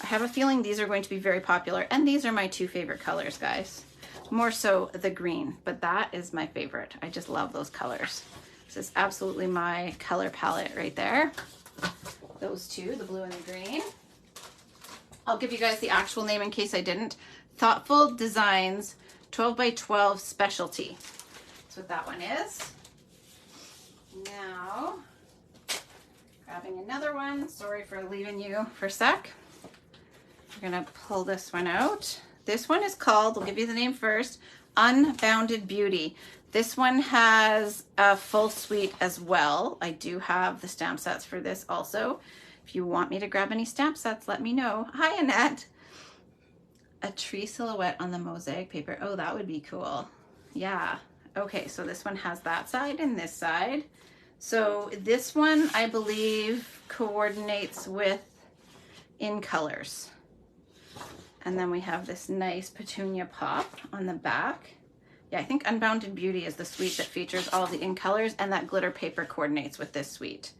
I have a feeling these are going to be very popular, and these are my two favorite colors, guys. More so the green, but that is my favorite. I just love those colors. This is absolutely my color palette right there. Those two, the blue and the green. I'll give you guys the actual name in case I didn't. Thoughtful Designs 12 by 12 Specialty. That's what that one is. Now, grabbing another one. Sorry for leaving you for a sec. We're gonna pull this one out. This one is called, we'll give you the name first, Unbounded Beauty. This one has a full suite as well. I do have the stamp sets for this also. If you want me to grab any stamp sets, let me know. Hi, Annette. A tree silhouette on the mosaic paper. Oh, that would be cool. Yeah. Okay, so this one has that side and this side. So this one, I believe, coordinates with In Colors. And then we have this nice petunia pop on the back. Yeah, I think Unbounded Beauty is the suite that features all the In Colors, and that glitter paper coordinates with this suite.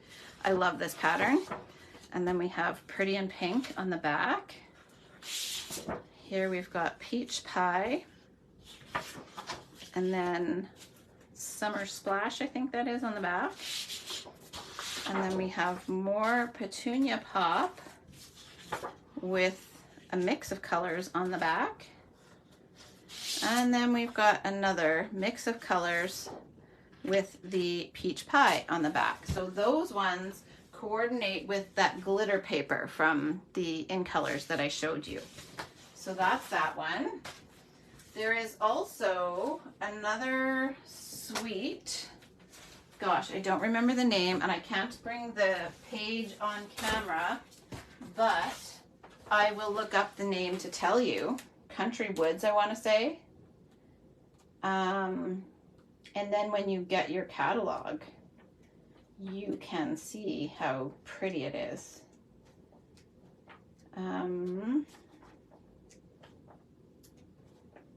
I love this pattern. And then we have Pretty in Pink on the back. Here we've got Peach Pie. And then Summer Splash, I think that is on the back. And then we have more Petunia Pop with a mix of colors on the back. And then we've got another mix of colors with the Peach Pie on the back. So those ones coordinate with that glitter paper from the In Colors that I showed you. So that's that one. There is also another suite. Gosh, I don't remember the name, and I can't bring the page on camera, but I will look up the name to tell you. Country Woods, I want to say. And then when you get your catalog, you can see how pretty it is.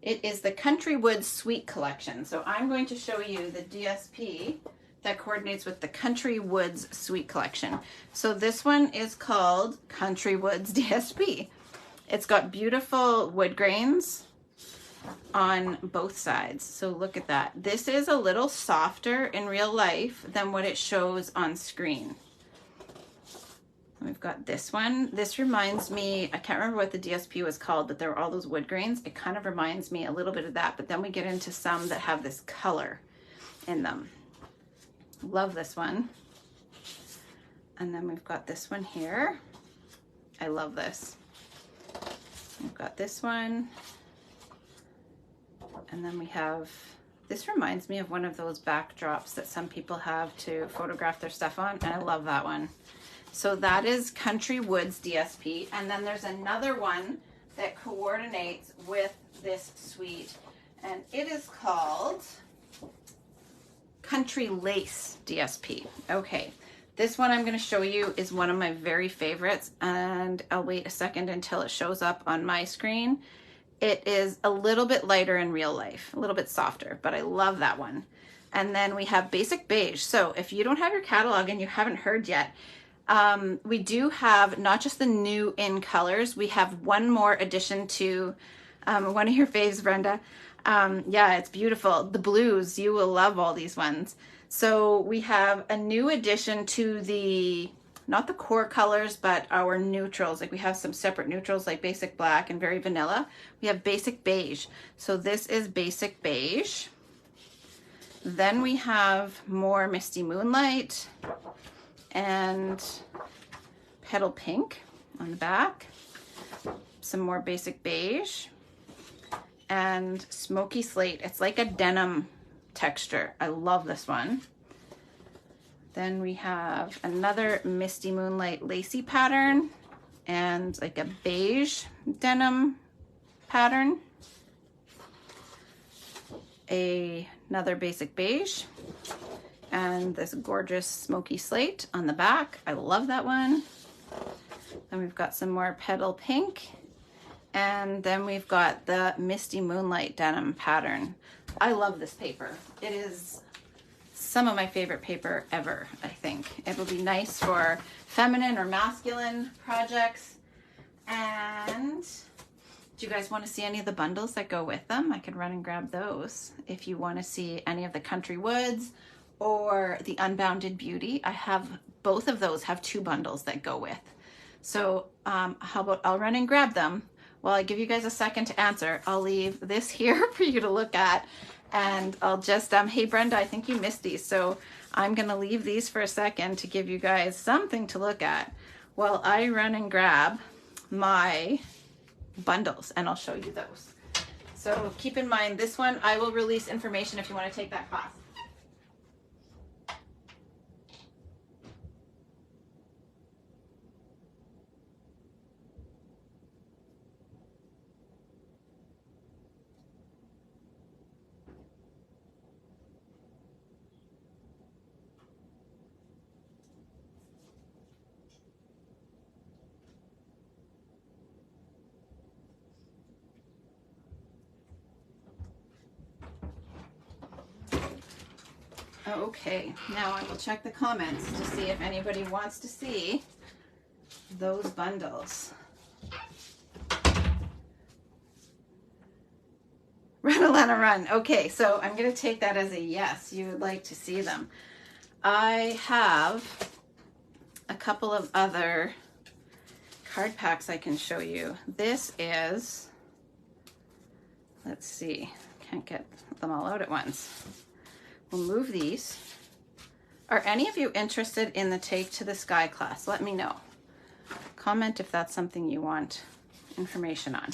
It is the Country Woods Suite Collection. So I'm going to show you the DSP that coordinates with the Country Woods Suite Collection. So this one is called Country Woods DSP. It's got beautiful wood grains on both sides. So look at that. This is a little softer in real life than what it shows on screen. We've got this one. This reminds me, I can't remember what the DSP was called, but there were all those wood grains. It kind of reminds me a little bit of that, but then we get into some that have this color in them. Love this one. And then we've got this one here. I love this. We've got this one. And then we have, this reminds me of one of those backdrops that some people have to photograph their stuff on, and I love that one. So that is Country Woods DSP. And then there's another one that coordinates with this suite, and it is called Country Lace DSP. Okay, this one I'm going to show you is one of my very favorites, and I'll wait a second until it shows up on my screen. It is a little bit lighter in real life, a little bit softer, but I love that one. And then we have Basic Beige. So if you don't have your catalog and you haven't heard yet, we do have not just the new in colors, we have one more addition to one of your faves, Brenda. Yeah, it's beautiful. The blues, you will love all these ones. So we have a new addition to the, not the core colors, but our neutrals. Like we have some separate neutrals like Basic Black and Very Vanilla. We have Basic Beige. So this is Basic Beige. Then we have more Misty Moonlight and Petal Pink on the back. Some more Basic Beige and Smoky Slate. It's like a denim texture. I love this one. Then we have another Misty Moonlight lacy pattern and like a beige denim pattern. Another Basic Beige and this gorgeous Smoky Slate on the back. I love that one. Then we've got some more Petal Pink, and then we've got the Misty Moonlight denim pattern. I love this paper. It is some of my favorite paper ever, I think. It will be nice for feminine or masculine projects. And do you guys want to see any of the bundles that go with them? I could run and grab those. If you want to see any of the Country Woods or the Unbounded Beauty, I have both of those have 2 bundles that go with. So how about I'll run and grab them. While I give you guys a second to answer, I'll leave this here for you to look at, and I'll just, hey Brenda, I think you missed these. So I'm gonna leave these for a second to give you guys something to look at while I run and grab my bundles, and I'll show you those. So keep in mind, this one, I will release information if you wanna take that class. Okay, now I will check the comments to see if anybody wants to see those bundles. Run, Alana, run. Okay, so I'm going to take that as a yes. You would like to see them. I have a couple of other card packs I can show you. This is, let's see, can't get them all out at once. We'll move these. Are any of you interested in the Take to the Sky class? Let me know. Comment if that's something you want information on.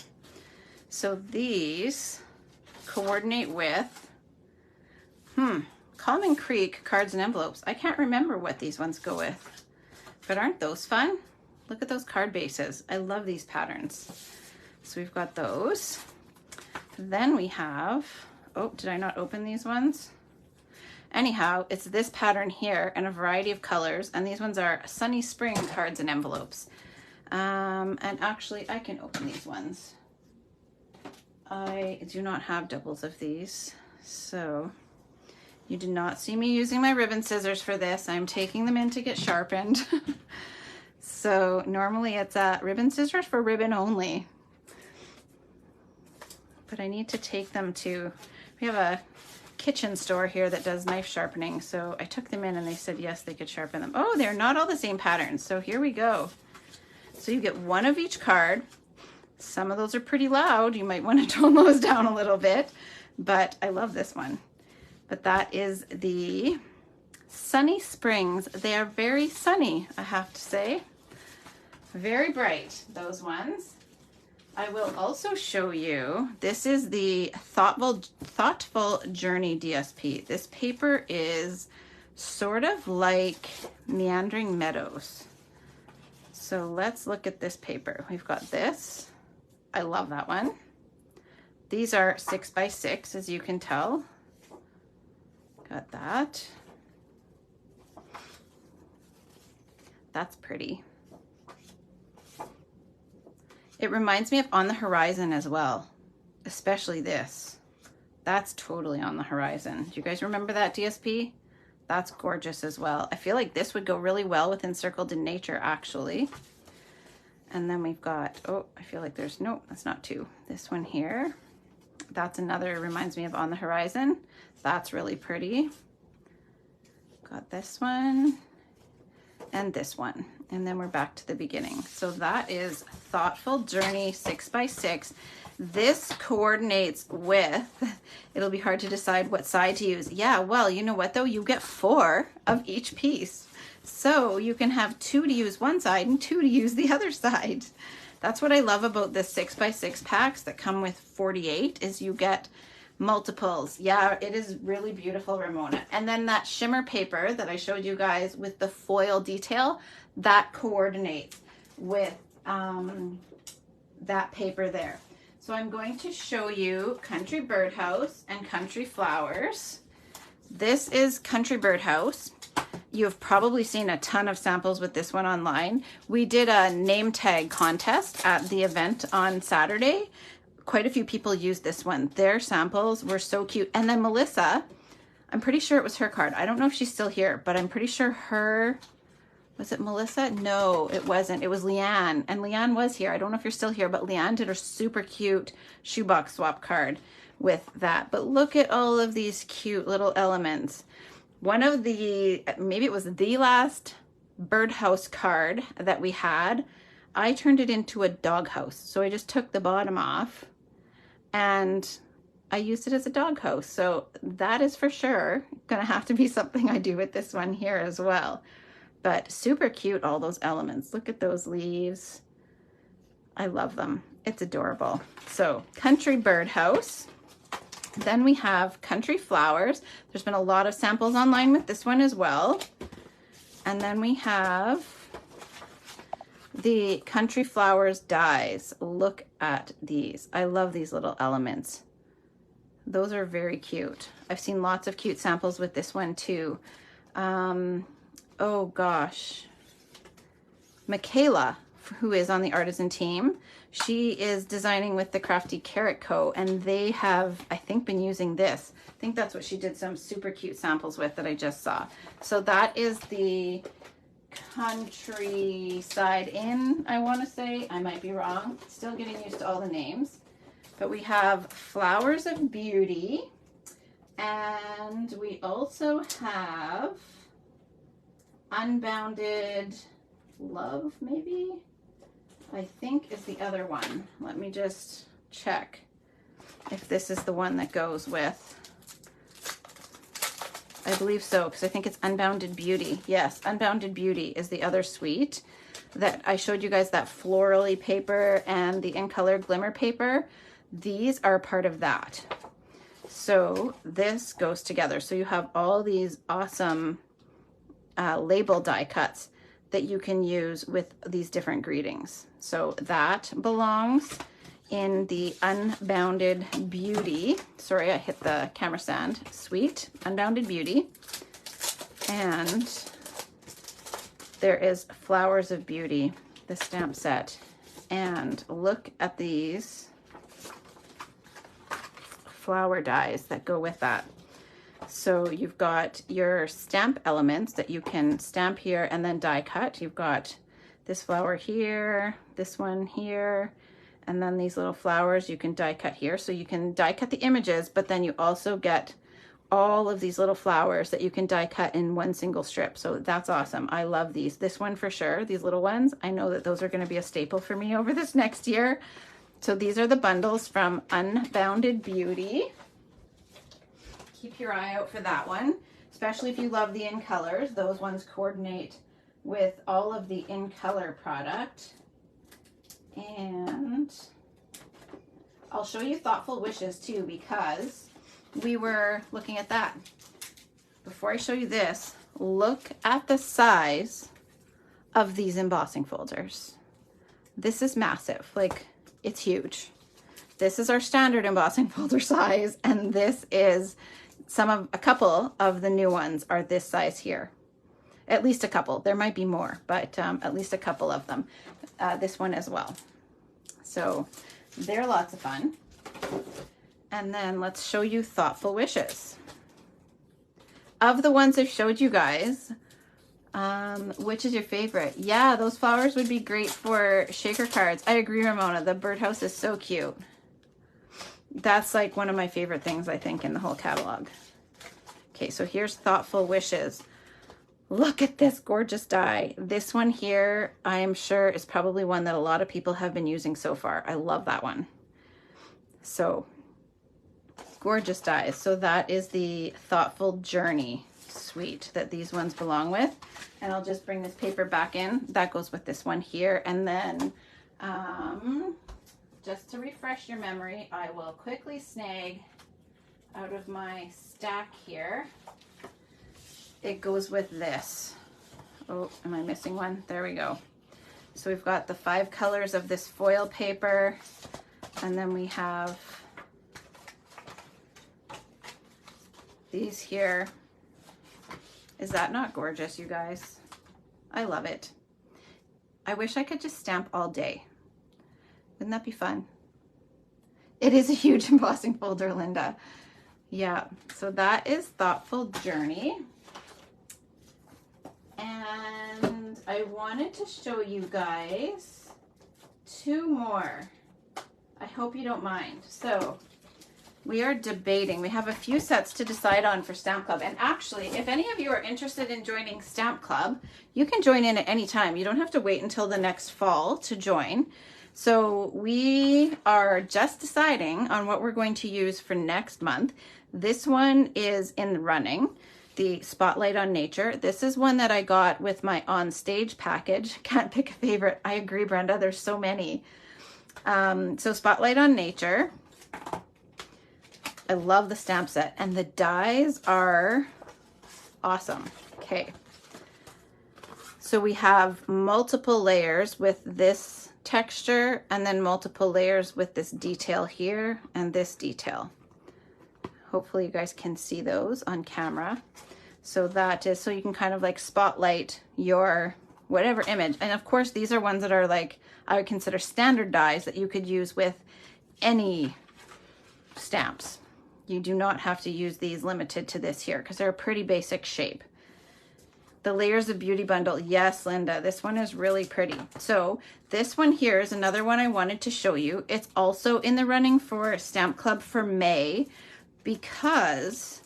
So these coordinate with Common Creek cards and envelopes. I can't remember what these ones go with, but aren't those fun? Look at those card bases. I love these patterns. So we've got those. Then we have, oh, did I not open these ones? Anyhow, it's this pattern here and a variety of colors, and these ones are Sunny Spring cards and envelopes. And actually, I can open these ones. I do not have doubles of these, so you did not see me using my ribbon scissors for this. I'm taking them in to get sharpened. So normally it's ribbon scissors for ribbon only. But I need to take them to, we have a kitchen store here that does knife sharpening, so I took them in and they said yes, they could sharpen them. Oh, they're not all the same patterns, so here we go. So you get one of each card. Some of those are pretty loud. You might want to tone those down a little bit, but I love this one. But that is the Sunny Springs. They are very sunny, I have to say. Very bright, those ones. I will also show you, this is the Thoughtful Journey DSP. This paper is sort of like Meandering Meadows. So let's look at this paper. We've got this. I love that one. These are 6x6, as you can tell. Got that. That's pretty. It reminds me of On the Horizon as well, especially this. That's totally On the Horizon. Do you guys remember that DSP? That's gorgeous as well. I feel like this would go really well with Encircled in Nature, actually. And then we've got, oh, I feel like there's, no, that's not two. This one here. That's another, reminds me of On the Horizon. That's really pretty. Got this one and this one. And then we're back to the beginning. So that is Thoughtful Journey 6x6. This coordinates with, it'll be hard to decide what side to use. Yeah, well, you know what though? You get 4 of each piece. So you can have 2 to use one side and 2 to use the other side. That's what I love about this 6x6 packs that come with 48 is you get multiples. Yeah, it is really beautiful, Ramona. And then that shimmer paper that I showed you guys with the foil detail, that coordinates with that paper there. So I'm going to show you Country Birdhouse and Country Flowers. This is Country Birdhouse. You've probably seen a ton of samples with this one online. We did a name tag contest at the event on Saturday. Quite a few people used this one. Their samples were so cute. And then Melissa, I'm pretty sure it was her card. I don't know if she's still here, but I'm pretty sure her, was it Melissa? No, it wasn't. It was Leanne. And Leanne was here. I don't know if you're still here, but Leanne did a super cute shoebox swap card with that. But look at all of these cute little elements. One of the, maybe it was the last birdhouse card that we had, I turned it into a doghouse. So I just took the bottom off and I used it as a doghouse. So that is for sure gonna have to be something I do with this one here as well. But super cute, all those elements. Look at those leaves. I love them. It's adorable. So Country Birdhouse. Then we have Country Flowers. There's been a lot of samples online with this one as well. And then we have the Country Flowers dies. Look at these. I love these little elements. Those are very cute. I've seen lots of cute samples with this one too. Oh gosh. Michaela, who is on the artisan team, she is designing with the Crafty Carrot Co. and they have, I think, been using this. I think that's what she did some super cute samples with that I just saw. So that is the Countryside Inn, I want to say. I might be wrong. Still getting used to all the names. But we have Flowers of Beauty. And we also have Unbounded Love, maybe? I think is the other one. Let me just check if this is the one that goes with. I believe so, because I think it's Unbounded Beauty. Yes, Unbounded Beauty is the other suite that I showed you guys, that florally paper and the In Color Glimmer paper. These are part of that. So this goes together. So you have all these awesome label die cuts that you can use with these different greetings. So that belongs in the Unbounded Beauty. Sorry, I hit the camera stand. Sweet, Unbounded Beauty. And there is Flowers of Beauty, the stamp set. And look at these flower dies that go with that. So you've got your stamp elements that you can stamp here and then die cut. You've got this flower here, this one here, and then these little flowers you can die cut here. So you can die cut the images, but then you also get all of these little flowers that you can die cut in one single strip. So that's awesome. I love these. This one for sure, these little ones. I know that those are going to be a staple for me over this next year. So these are the bundles from Unbounded Beauty. Keep your eye out for that one, especially if you love the In Colors. Those ones coordinate with all of the In Color product. And I'll show you Thoughtful Wishes too, because we were looking at that. Before I show you this, look at the size of these embossing folders. This is massive. Like, It's huge. This is our standard embossing folder size, and this is a couple of the new ones are this size here. At least a couple. There might be more, but at least a couple of them. This one as well. So they're lots of fun. And then let's show you Thoughtful Wishes. Of the ones I've showed you guys, which is your favorite? Yeah, those flowers would be great for shaker cards. I agree, Ramona. The birdhouse is so cute. That's like one of my favorite things, I think, in the whole catalog. Okay, so here's Thoughtful Wishes. Look at this gorgeous die. This one here, I am sure is probably one that a lot of people have been using so far. I love that one. So gorgeous dies. So that is the Thoughtful Journey suite that these ones belong with. And I'll just bring this paper back in. That goes with this one here. And then just to refresh your memory, I will quickly snag out of my stack here. It goes with this. Oh, am I missing one? There we go. So we've got the 5 colors of this foil paper, and then we have these here. Is that not gorgeous, you guys? I love it. I wish I could just stamp all day. Wouldn't that be fun? It is a huge embossing folder, Linda. Yeah, so that is Thoughtful Journey. And I wanted to show you guys 2 more. I hope you don't mind. So we are debating. We have a few sets to decide on for Stamp Club. And actually, if any of you are interested in joining Stamp Club, you can join in at any time. You don't have to wait until the next fall to join. So we are just deciding on what we're going to use for next month. This one is in the running. The Spotlight on Nature. This is one that I got with my On Stage package. Can't pick a favorite. I agree, Brenda. There's so many. So Spotlight on Nature. I love the stamp set, and the dies are awesome. Okay. So we have multiple layers with this texture, and then multiple layers with this detail here and this detail. Hopefully you guys can see those on camera. So that is, so you can kind of like spotlight your whatever image. And of course, these are ones that are like, I would consider standard dies that you could use with any stamps. You do not have to use these limited to this here because they're a pretty basic shape. The Layers of Beauty bundle. Yes, Linda, this one is really pretty. So this one here is another one I wanted to show you. It's also in the running for Stamp Club for May, because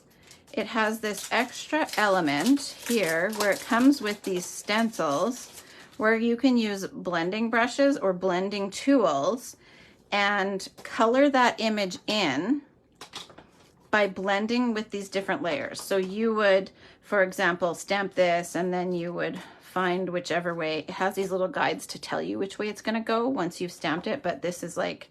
it has this extra element here where it comes with these stencils where you can use blending brushes or blending tools and color that image in by blending with these different layers. So you would, for example, stamp this and then you would find whichever way. It has these little guides to tell you which way it's going to go once you've stamped it, but this is like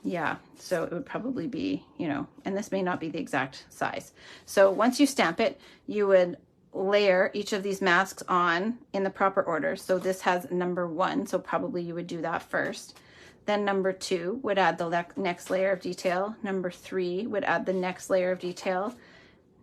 yeah, so it would probably be, you know, and this may not be the exact size. So once you stamp it, you would layer each of these masks on in the proper order. So this has number 1, so probably you would do that first. Then number 2 would add the next layer of detail. Number 3 would add the next layer of detail.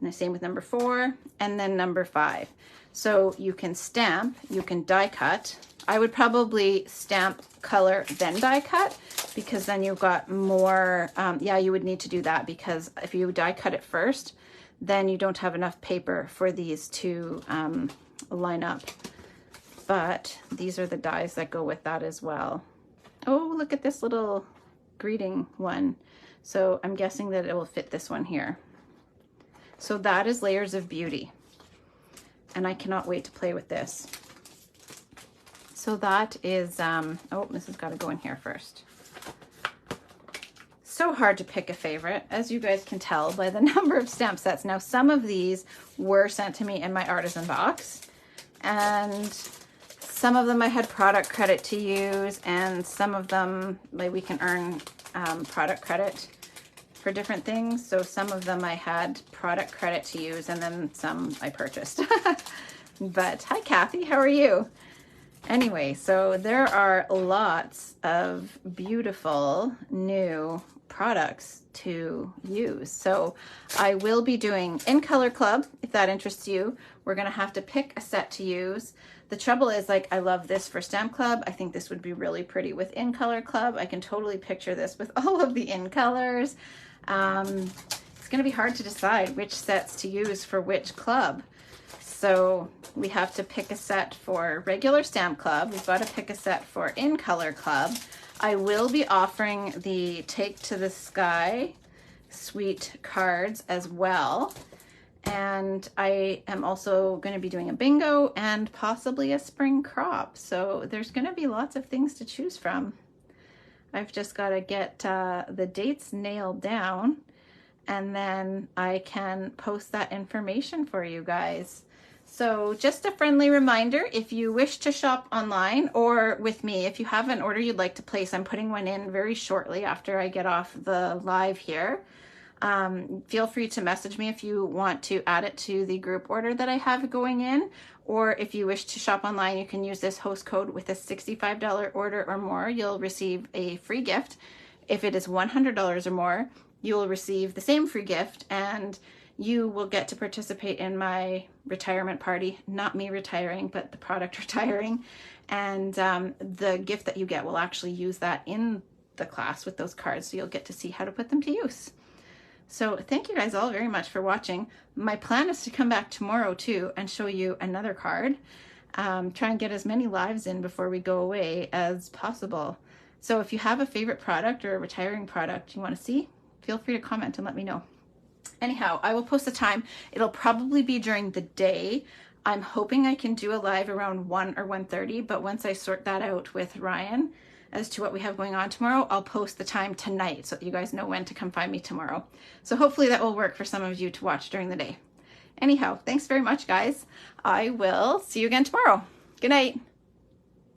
And the same with number 4, and then number 5. So you can stamp, you can die cut. I would probably stamp, color, then die cut, because then you've got more, yeah, you would need to do that, because if you die cut it first, then you don't have enough paper for these to line up. But these are the dies that go with that as well. Oh, look at this little greeting one. So I'm guessing that it will fit this one here. So that is Layers of Beauty. And I cannot wait to play with this. So that is, oh, this has got to go in here first. So hard to pick a favorite, as you guys can tell by the number of stamp sets. Now, some of these were sent to me in my artisan box, and some of them I had product credit to use, and some of them, like, we can earn product credit for different things. So some of them I had product credit to use, and then some I purchased. But hi, Kathy, how are you? Anyway, so there are lots of beautiful new products to use. So I will be doing In Color Club, if that interests you. We're gonna have to pick a set to use. The trouble is, like, I love this for Stamp Club. I think this would be really pretty with In Color Club. I can totally picture this with all of the In colors. It's gonna be hard to decide which sets to use for which club. So we have to pick a set for regular Stamp Club. We've got to pick a set for In Color Club. I will be offering the Take to the Sky Suite cards as well. And I am also going to be doing a bingo and possibly a spring crop. So there's going to be lots of things to choose from. I've just got to get the dates nailed down, and then I can post that information for you guys. So just a friendly reminder, if you wish to shop online or with me, if you have an order you'd like to place, I'm putting one in very shortly after I get off the live here. Feel free to message me if you want to add it to the group order that I have going in, or if you wish to shop online, you can use this host code. With a $65 order or more, you'll receive a free gift. If it is $100 or more, you will receive the same free gift, and you will get to participate in my retirement party. Not me retiring, but the product retiring. And the gift that you get will actually use that in the class with those cards, so you'll get to see how to put them to use. So thank you guys all very much for watching. My plan is to come back tomorrow too and show you another card. Try and get as many lives in before we go away as possible. So if you have a favorite product or a retiring product you want to see, feel free to comment and let me know. Anyhow, I will post the time. It'll probably be during the day. I'm hoping I can do a live around 1 or 1:30, but once I sort that out with Ryan as to what we have going on tomorrow, I'll post the time tonight so that you guys know when to come find me tomorrow. So hopefully that will work for some of you to watch during the day. Anyhow, thanks very much, guys. I will see you again tomorrow. Good night.